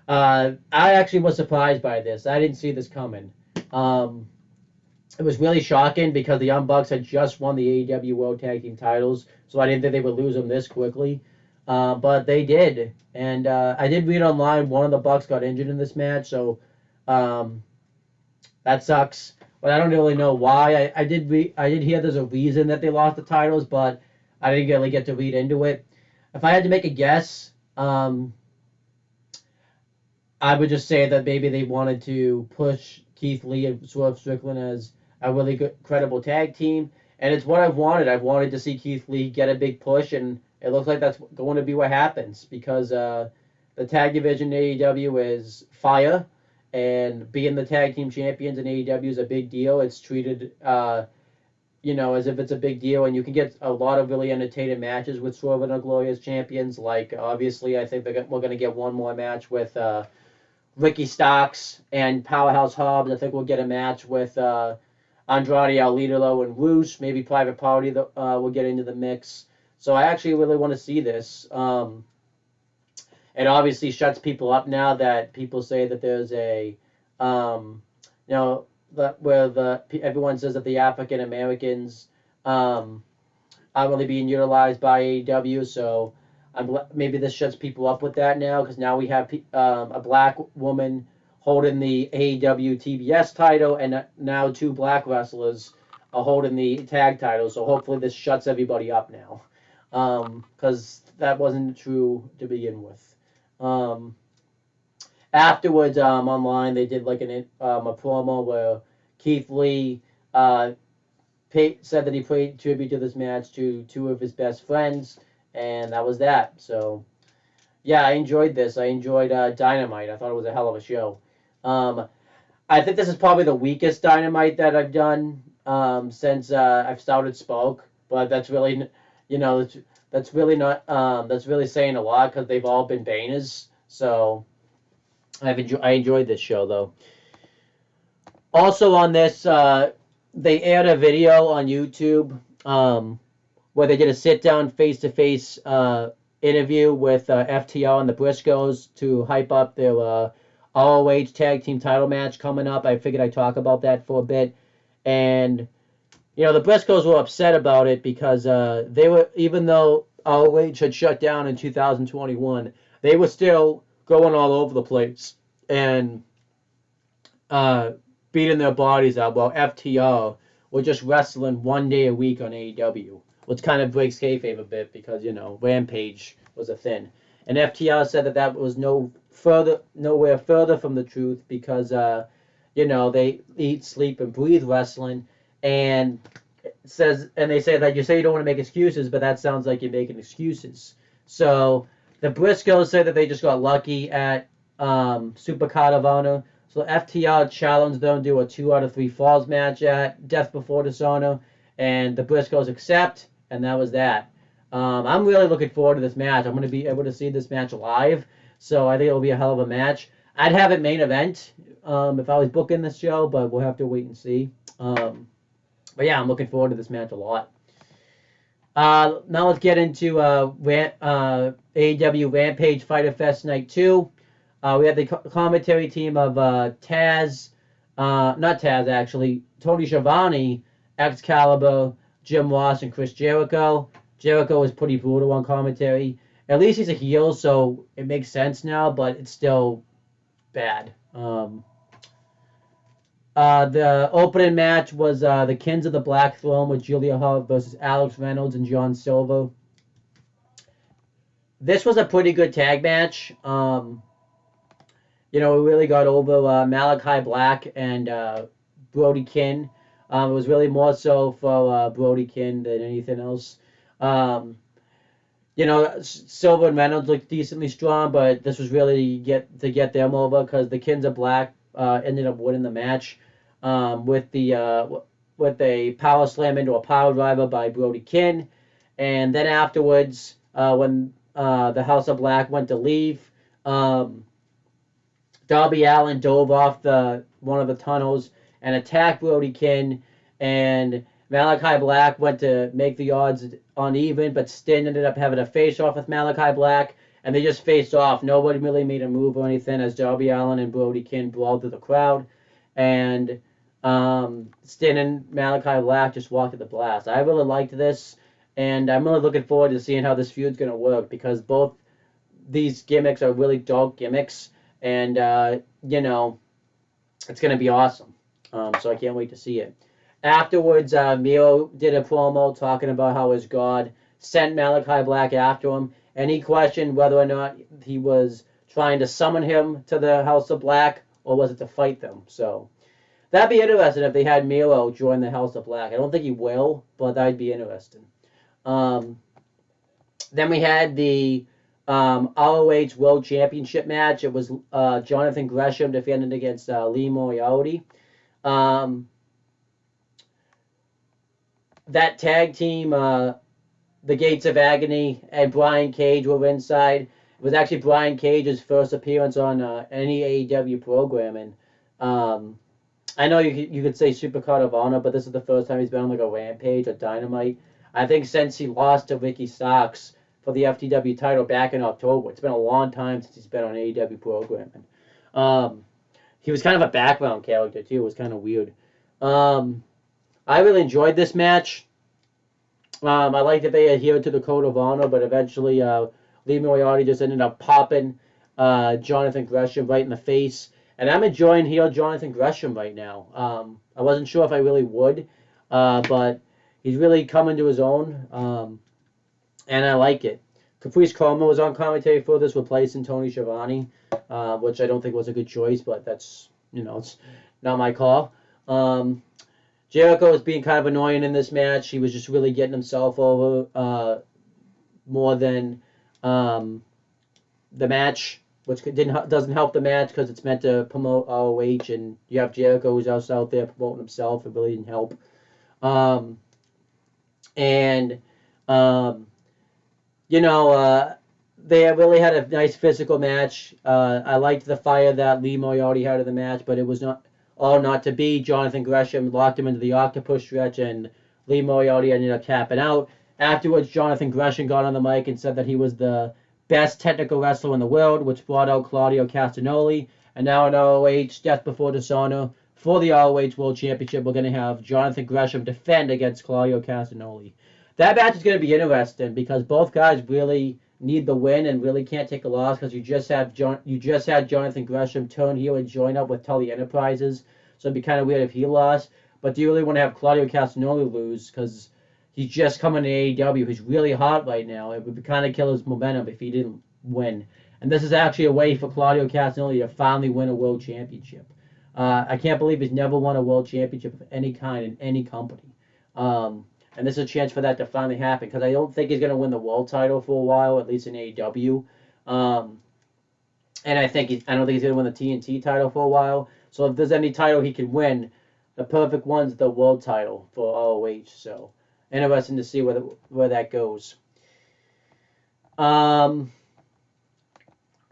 I actually was surprised by this. I didn't see this coming. It was really shocking because the Young Bucks had just won the AEW World Tag Team titles, so I didn't think they would lose them this quickly. But they did. And I did read online one of the Bucks got injured in this match, so that sucks. But I don't really know why. I did hear there's a reason that they lost the titles, but I didn't really get to read into it. If I had to make a guess, I would just say that maybe they wanted to push Keith Lee and Swerve Strickland as a really good, credible tag team. And it's what I've wanted. I've wanted to see Keith Lee get a big push, and it looks like that's going to be what happens because the tag division in AEW is fire. And being the tag team champions in AEW is a big deal. It's treated, as if it's a big deal, and you can get a lot of really entertaining matches with Swerve and Our Glory as champions. Like, obviously, I think we're going to get one more match with Ricky Starks and Powerhouse Hobbs. I think we'll get a match with Andrade El Idolo and Roosh. Maybe Private Party will get into the mix. So I actually really want to see this. It obviously shuts people up now that people say that there's everyone says that the African Americans aren't really being utilized by AEW. So maybe this shuts people up with that now because now we have a black woman holding the AEW TBS title, and now two black wrestlers are holding the tag title. So hopefully this shuts everybody up now because that wasn't true to begin with. Afterwards, online, they did like a promo where Keith Lee said that he paid tribute to this match to two of his best friends, and that was that. So, yeah, I enjoyed this. I enjoyed Dynamite. I thought it was a hell of a show. I think this is probably the weakest Dynamite that I've done since I've started Spark, but that's really, that's really not. That's really saying a lot because they've all been bangers. So I enjoyed this show though. Also on this, they aired a video on YouTube where they did a sit-down, face-to-face interview with FTR and the Briscoes to hype up their ROH Tag Team title match coming up. I figured I'd talk about that for a bit, and. The Briscoes were upset about it because they were, even though ROH had shut down in 2021, they were still going all over the place and beating their bodies out while FTR were just wrestling one day a week on AEW, which kind of breaks kayfabe a bit because, Rampage was a thing. And FTR said that was nowhere further from the truth because, they eat, sleep, and breathe wrestling. And they say that you say you don't want to make excuses, but that sounds like you're making excuses. So the Briscoes say that they just got lucky at Supercard of Honor. So FTR challenged them to a 2 out of 3 falls match at Death Before Dishonor, and the Briscoes accept, and that was that. I'm really looking forward to this match. I'm going to be able to see this match live, so I think it'll be a hell of a match. I'd have it main event if I was booking this show, but we'll have to wait and see. But yeah, I'm looking forward to this match a lot. Now let's get into AEW Rampage Fighter Fest Night 2. We had the commentary team of not Taz actually, Tony Schiavone, Excalibur, Jim Ross, and Chris Jericho. Jericho was pretty brutal on commentary. At least he's a heel, so it makes sense now, but it's still bad. The opening match was the Kings of the Black Throne with Julia Hart versus Alex Reynolds and John Silver. This was a pretty good tag match. We really got over Malachi Black and Brody King. It was really more so for Brody King than anything else. Silver and Reynolds looked decently strong, but this was really to get them over because the Kings of Black ended up winning the match with a power slam into a power driver by Brody King. And then afterwards, when the House of Black went to leave, Darby Allin dove off one of the tunnels and attacked Brody King, and Malachi Black went to make the odds uneven, but Sting ended up having a face-off with Malachi Black, and they just faced off. Nobody really made a move or anything as Darby Allin and Brody King brawled through the crowd, and Sting and Malachi Black just walked at the blast. I really liked this, and I'm really looking forward to seeing how this feud's going to work because both these gimmicks are really dog gimmicks. And, it's going to be awesome. So I can't wait to see it. Afterwards, Miro did a promo talking about how his God sent Malachi Black after him. And he questioned whether or not he was trying to summon him to the House of Black or was it to fight them. So that'd be interesting if they had Miro join the House of Black. I don't think he will, but that'd be interesting. Then we had the ROH World Championship match. It was Jonathan Gresham defending against Lee Moriarty. That tag team, the Gates of Agony and Brian Cage were inside. It was actually Brian Cage's first appearance on any AEW programming. I know you could say Supercard of Honor, but this is the first time he's been on like a Rampage or Dynamite. I think since he lost to Ricky Starks for the FTW title back in October. It's been a long time since he's been on AEW programming. He was kind of a background character, too. It was kind of weird. I really enjoyed this match. I liked that they adhered to the Code of Honor, but eventually Lee Moriarty just ended up popping Jonathan Gresham right in the face. And I'm enjoying heel Jonathan Gresham right now. I wasn't sure if I really would, but he's really coming to his own. And I like it. Caprice Coma was on commentary for this, replacing Tony Schiavone, which I don't think was a good choice, but that's, it's not my call. Jericho was being kind of annoying in this match. He was just really getting himself over more than the match, which doesn't help the match because it's meant to promote ROH, and you have Jericho who's also out there promoting himself. It really didn't help. They really had a nice physical match. I liked the fire that Lee Moriarty had in the match, but it was not to be. Jonathan Gresham locked him into the octopus stretch, and Lee Moriarty ended up tapping out. Afterwards, Jonathan Gresham got on the mic and said that he was the best technical wrestler in the world, which brought out Claudio Castagnoli. And now in ROH, Death Before Dishonor, for the ROH World Championship, we're going to have Jonathan Gresham defend against Claudio Castagnoli. That match is going to be interesting because both guys really need the win and really can't take a loss because you just had Jonathan Gresham turn heel and join up with Tully Enterprises, so it'd be kind of weird if he lost. But do you really want to have Claudio Castagnoli lose? Because he's just coming to AEW. He's really hot right now. It would kind of kill his momentum if he didn't win. And this is actually a way for Claudio Castagnoli to finally win a world championship. I can't believe he's never won a world championship of any kind in any company. And this is a chance for that to finally happen because I don't think he's going to win the world title for a while, at least in AEW. And I don't think he's going to win the TNT title for a while. So if there's any title he can win, the perfect one's the world title for ROH. So interesting to see where that goes.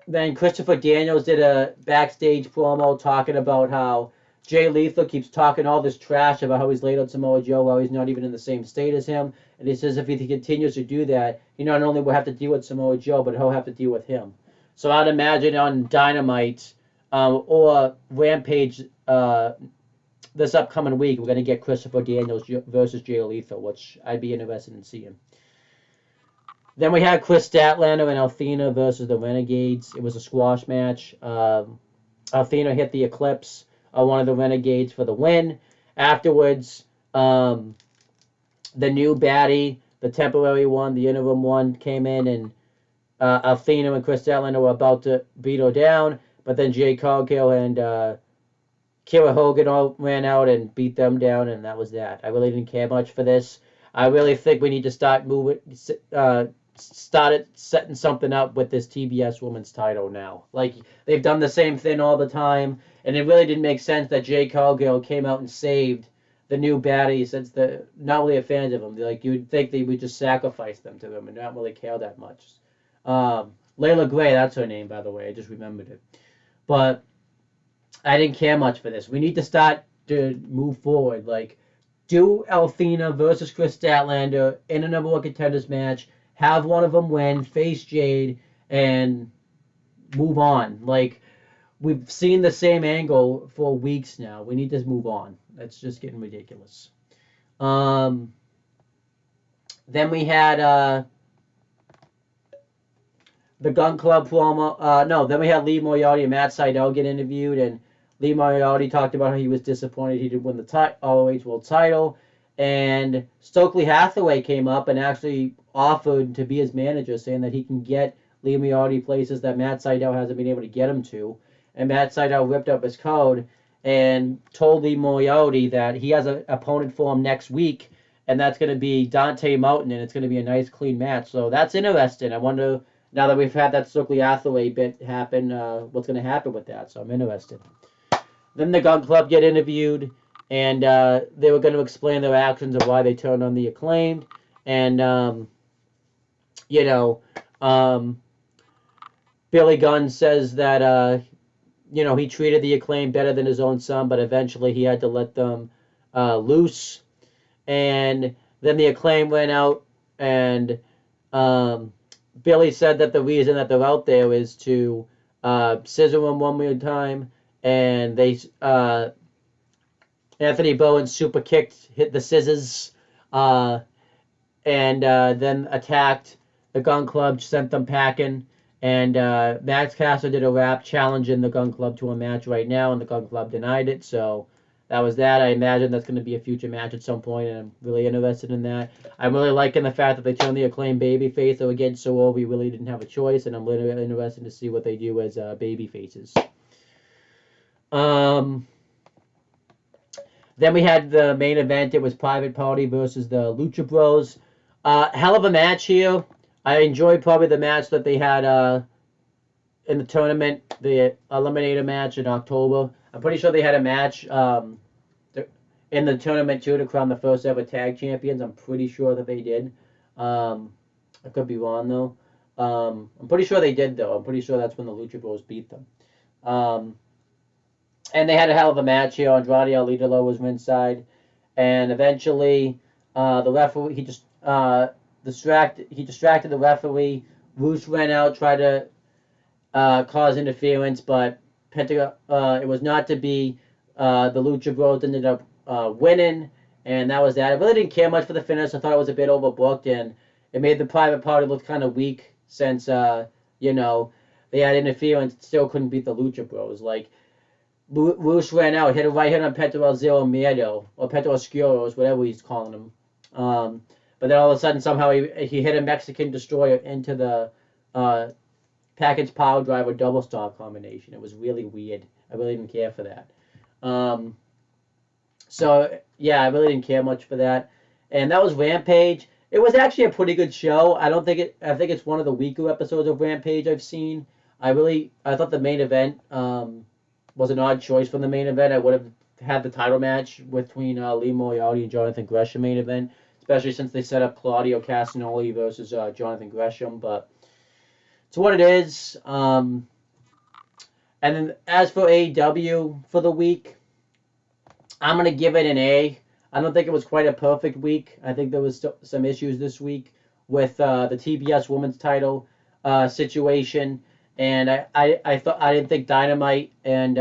Then Christopher Daniels did a backstage promo talking about how Jay Lethal keeps talking all this trash about how he's laid out Samoa Joe while he's not even in the same state as him. And he says if he continues to do that, he not only will have to deal with Samoa Joe, but he'll have to deal with him. So I'd imagine on Dynamite or Rampage this upcoming week, we're going to get Christopher Daniels versus Jay Lethal, which I'd be interested in seeing. Then we had Chris Statlander and Athena versus the Renegades. It was a squash match. Athena hit the Eclipse, one of the Renegades, for the win. Afterwards, the new baddie, the temporary one, the interim one, came in, and Athena and Chris Statlander were about to beat her down, but then Jay Cargill and Kira Hogan all ran out and beat them down, and that was that. I really didn't care much for this. I really think we need to start setting something up with this TBS Women's title now. Like, they've done the same thing all the time, and it really didn't make sense that Jay Cargill came out and saved the new baddie, since they're not really a fan of them. Like, you would think they would just sacrifice them to them and not really care that much. Layla Gray, that's her name, by the way. I just remembered it. But I didn't care much for this. We need to start to move forward. Like, do Athena versus Chris Statlander in a number one contenders match. Have one of them win, face Jade, and move on. Like, we've seen the same angle for weeks now. We need to move on. That's just getting ridiculous. Then we had the Gun Club promo. Then we had Lee Moriarty and Matt Sydal get interviewed, and Lee Moriarty talked about how he was disappointed he didn't win the ROH World title. And Stokely Hathaway came up and actually offered to be his manager, saying that he can get Lee Moriarty places that Matt Sydal hasn't been able to get him to. And Matt Sydal ripped up his code and told Lee Moriarty that he has an opponent for him next week, and that's going to be Dante Mountain, and it's going to be a nice, clean match. So that's interesting. I wonder, now that we've had that Stokely Hathaway bit happen, what's going to happen with that. So I'm interested. Then the Gun Club get interviewed, and they were going to explain their actions of why they turned on the Acclaimed. And, Billy Gunn says that, he treated the Acclaimed better than his own son, but eventually he had to let them loose. And then the Acclaimed went out, and Billy said that the reason that they're out there is to scissor him one more time, and they Anthony Bowen super kicked, hit the scissors, and then attacked the Gun Club, sent them packing, and Max Caster did a rap challenging the Gun Club to a match right now, and the Gun Club denied it, so that was that. I imagine that's going to be a future match at some point, and I'm really interested in that. I'm really liking the fact that they turned the Acclaimed babyface, though again, so we really didn't have a choice, and I'm really interested to see what they do as babyfaces. Then we had the main event. It was Private Party versus the Lucha Bros. Hell of a match here. I enjoyed probably the match that they had in the tournament, the Eliminator match in October. I'm pretty sure they had a match in the tournament too to crown the first ever tag champions. I'm pretty sure that they did. I could be wrong though. I'm pretty sure they did though. I'm pretty sure that's when the Lucha Bros beat them. And they had a hell of a match here. Andrade El Idolo was ringside, and eventually the referee distracted the referee. Roos ran out, tried to cause interference, but it was not to be. The Lucha Bros ended up winning, and that was that. I really didn't care much for the finish. I thought it was a bit overbooked, and it made the Private Party look kind of weak since they had interference, still couldn't beat the Lucha Bros. Like, Roos ran out, hit a right hand on Pedro Zero Miedo, or Pedro Oscuros, whatever he's calling him. but then all of a sudden somehow he hit a Mexican destroyer into the package power driver double stomp combination. It was really weird. I really didn't care for that. So yeah, I really didn't care much for that. And that was Rampage. It was actually a pretty good show. I think it's one of the weaker episodes of Rampage I've seen. I thought the main event was an odd choice for the main event. I would have had the title match between Lee Moriarty and Jonathan Gresham main event, especially since they set up Claudio Castagnoli versus Jonathan Gresham. But it's what it is. And then as for AEW for the week, I'm going to give it an A. I don't think it was quite a perfect week. I think there was some issues this week with the TBS Women's Title situation, and I didn't think Dynamite and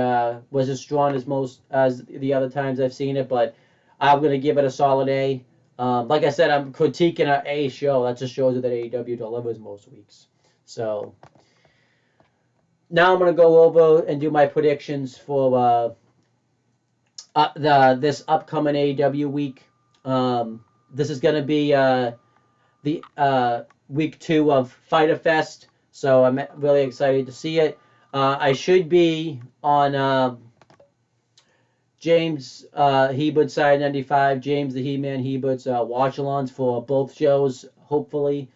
was as strong as the other times I've seen it, but I'm going to give it a solid A. Like I said, I'm critiquing an A show. That just shows you that AEW delivers most weeks. So now I'm going to go over and do my predictions for this upcoming AEW week. This is going to be the week 2 of Fyter Fest, so I'm really excited to see it. I should be on James Hebert's side 95, James the He-Man Hebert's watch-alongs for both shows, hopefully.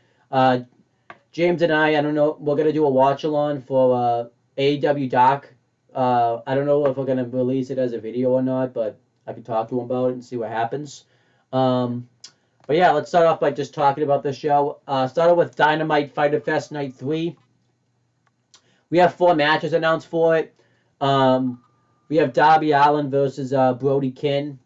James and I don't know, we're going to do a watch-along for AEW Doc. I don't know if we're going to release it as a video or not, but I can talk to him about it and see what happens. But yeah, let's start off by just talking about the show. Started with Dynamite Fyter Fest Night 3. We have 4 matches announced for it. We have Darby Allin versus Brody King.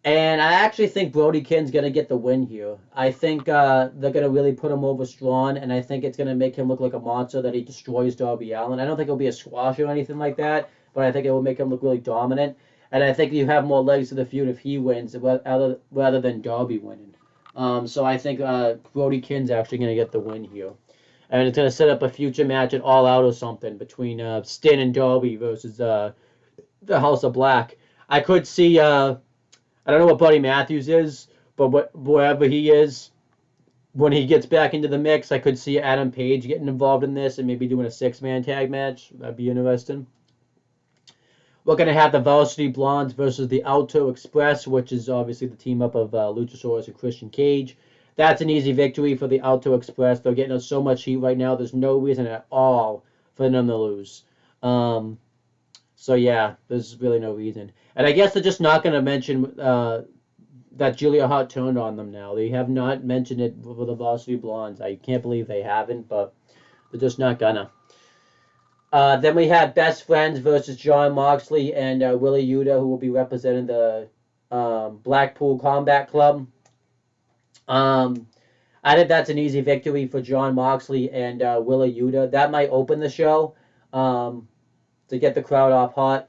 And I actually think Brody King's going to get the win here. I think they're going to really put him over strong, and I think it's going to make him look like a monster that he destroys Darby Allin. I don't think it'll be a squash or anything like that, but I think it will make him look really dominant. And I think you have more legs to the feud if he wins rather than Darby winning. So I think Brody King's actually going to get the win here. And it's going to set up a future match at All Out or something between Stin and Darby versus the House of Black. I could see... I don't know what Buddy Matthews is, but wherever he is, when he gets back into the mix, I could see Adam Page getting involved in this and maybe doing a 6-man tag match. That'd be interesting. We're going to have the Varsity Blondes versus the Alto Express, which is obviously the team up of Luchasaurus and Christian Cage. That's an easy victory for the Alto Express. They're getting so much heat right now. There's no reason at all for them to lose. So yeah, there's really no reason. And I guess they're just not going to mention that Julia Hart turned on them now. They have not mentioned it for the Varsity Blondes. I can't believe they haven't, but they're just not gonna. Then we have Best Friends versus Jon Moxley and Willie Yuta, who will be representing the Blackpool Combat Club. I think that's an easy victory for Jon Moxley and Willie Yuta. That might open the show to get the crowd off hot.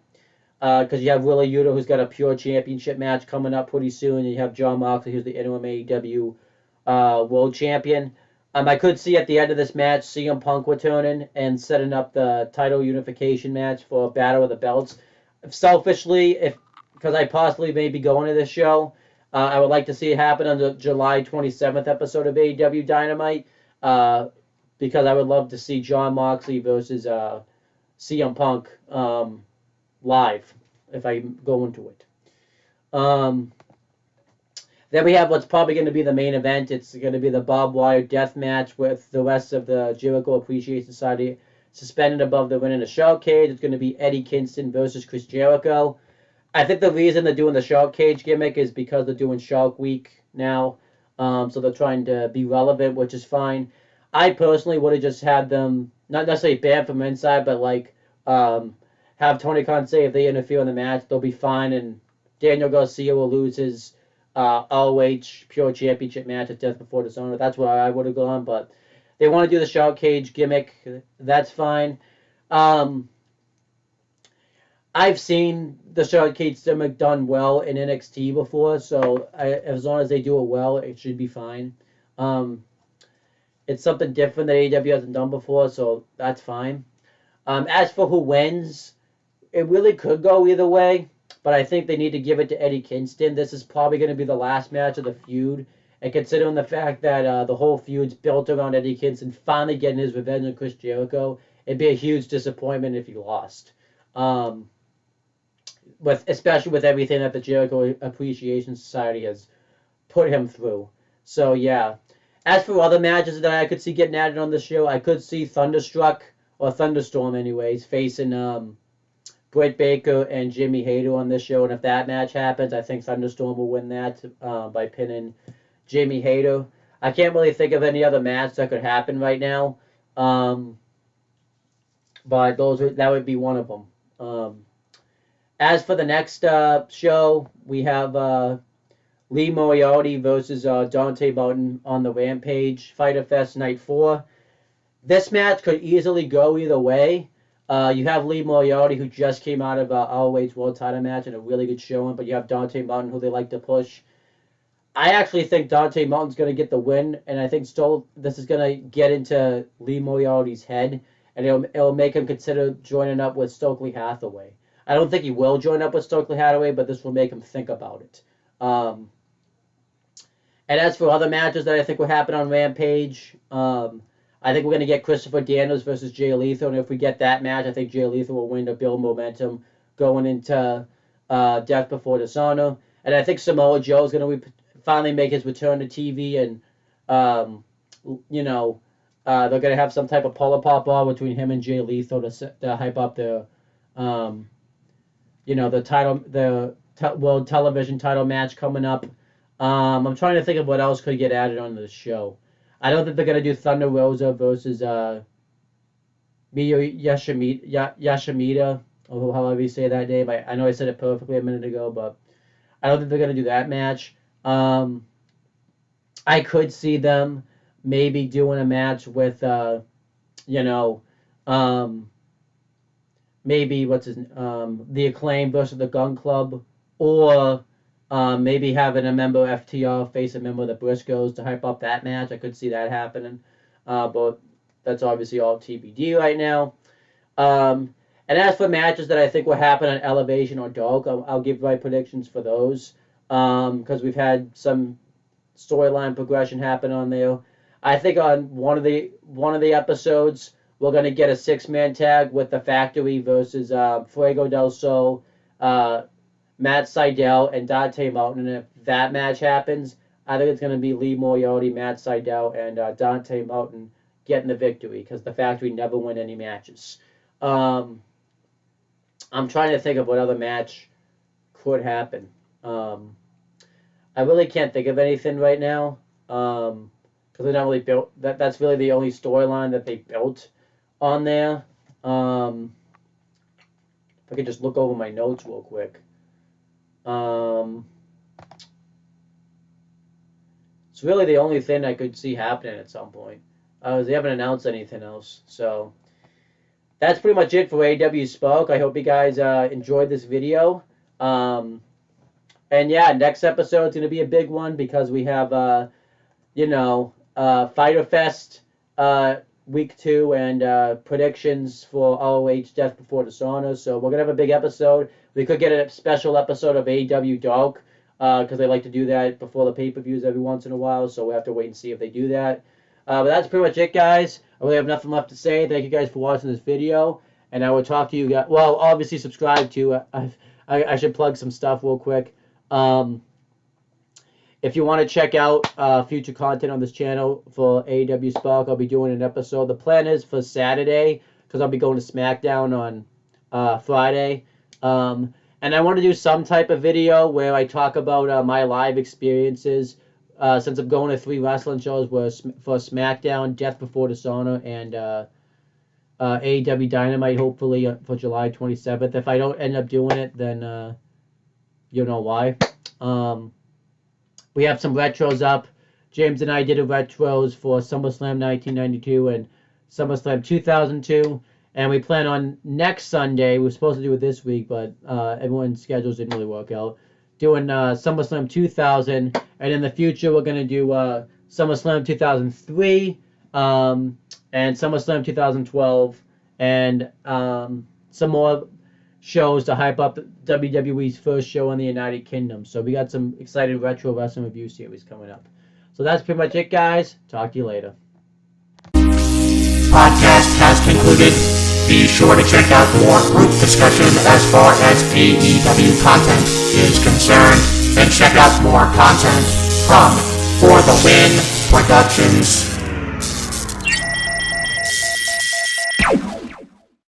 Because you have Willie Yuta, who's got a pure championship match coming up pretty soon, and you have Jon Moxley, who's the interim AEW World Champion. I could see at the end of this match CM Punk returning and setting up the title unification match for Battle of the Belts. Selfishly, because I possibly may be going to this show, I would like to see it happen on the July 27th episode of AEW Dynamite, because I would love to see Jon Moxley versus CM Punk live, if I go into it. Then we have what's probably going to be the main event. It's going to be the barbed wire death match with the rest of the Jericho Appreciation Society suspended above the ring in a shark cage. It's going to be Eddie Kingston versus Chris Jericho. I think the reason they're doing the shark cage gimmick is because they're doing Shark Week now. So they're trying to be relevant, which is fine. I personally would have just had them, not necessarily banned from inside, but like... have Tony Khan say if they interfere in the match, they'll be fine, and Daniel Garcia will lose his ROH Pure Championship match at Death Before Dishonor. That's where I would have gone, but they want to do the shark cage gimmick. That's fine. I've seen the shark cage gimmick done well in NXT before, so as long as they do it well, it should be fine. It's something different that AEW hasn't done before, so that's fine. As for who wins, it really could go either way. but I think they need to give it to Eddie Kingston. This is probably going to be the last match of the feud. And considering the fact that the whole feud's built around Eddie Kingston finally getting his revenge on Chris Jericho, it'd be a huge disappointment if he lost. Especially with everything that the Jericho Appreciation Society has put him through. So yeah. As for other matches that I could see getting added on the show, I could see Thunderstruck or Thunderstorm, anyways, facing Britt Baker and Jimmy Hayter on this show. And if that match happens, I think Thunderstorm will win that by pinning Jimmy Hayter. I can't really think of any other match that could happen right now, but that would be one of them. As for the next show, we have Lee Moriarty versus Dante Martin on the Rampage Fighter Fest Night 4. This match could easily go either way. You have Lee Moriarty, who just came out of ROH World Title match and a really good showing, but you have Dante Martin, who they like to push. I actually think Dante Martin's going to get the win, and I think this is going to get into Lee Moriarty's head, and it'll make him consider joining up with Stokely Hathaway. I don't think he will join up with Stokely Hathaway, but this will make him think about it. And as for other matches that I think will happen on Rampage, I think we're going to get Christopher Daniels versus Jay Lethal, and if we get that match, I think Jay Lethal will win to build momentum going into Death Before Dishonor. And I think Samoa Joe is going to finally make his return to TV, and they're going to have some type of pull apart ball between him and Jay Lethal to hype up the world television title match coming up. I'm trying to think of what else could get added onto the show. I don't think they're going to do Thunder Rosa versus Miyu Yashimita, or however you say that name. I know I said it perfectly a minute ago, but I don't think they're going to do that match. I could see them maybe doing a match with, maybe the Acclaim versus the Gun Club, or maybe having a member of FTR face a member of the Briscoes to hype up that match. I could see that happening, but that's obviously all TBD right now. And as for matches that I think will happen on Elevation or Dark, I'll give my predictions for those, because we've had some storyline progression happen on there. I think on one of the episodes, we're going to get a 6-man tag with the Factory versus Fuego del Sol, Matt Sydal, and Dante Martin. And if that match happens, I think it's going to be Lee Moriarty, Matt Sydal, and Dante Martin getting the victory, because the Factory never win any matches. I'm trying to think of what other match could happen. I really can't think of anything right now, because they're not really built. That's really the only storyline that they built on there. If I could just look over my notes real quick. It's really the only thing I could see happening at some point. They haven't announced anything else, so that's pretty much it for AEW Spark. I hope you guys enjoyed this video. And yeah, next episode is going to be a big one, because we have, Fyter Fest week 2 and predictions for ROH Death Before Dishonor. So we're going to have a big episode. We could get a special episode of AEW Dark, because they like to do that before the pay-per-views every once in a while. So we'll have to wait and see if they do that. But that's pretty much it, guys. I really have nothing left to say. Thank you guys for watching this video. And I will talk to you guys. Well, obviously subscribe to. I should plug some stuff real quick. If you want to check out future content on this channel for AEW Spark, I'll be doing an episode. The plan is for Saturday, because I'll be going to SmackDown on Friday. And I want to do some type of video where I talk about my live experiences, since I'm going to 3 wrestling shows for SmackDown, Death Before Dishonor, and AEW Dynamite, hopefully for July 27th. If I don't end up doing it, then you know why. We have some retros up. James and I did a retros for SummerSlam 1992 and SummerSlam 2002. And we plan on next Sunday, we were supposed to do it this week, but everyone's schedules didn't really work out, doing SummerSlam 2000. And in the future, we're going to do SummerSlam 2003 and SummerSlam 2012. And some more shows to hype up WWE's first show in the United Kingdom. So we got some excited retro wrestling review series coming up. So that's pretty much it, guys. Talk to you later.
Podcast has concluded. Be sure to check out more group discussion as far as AEW content is concerned, and check out more content from For the Win Productions.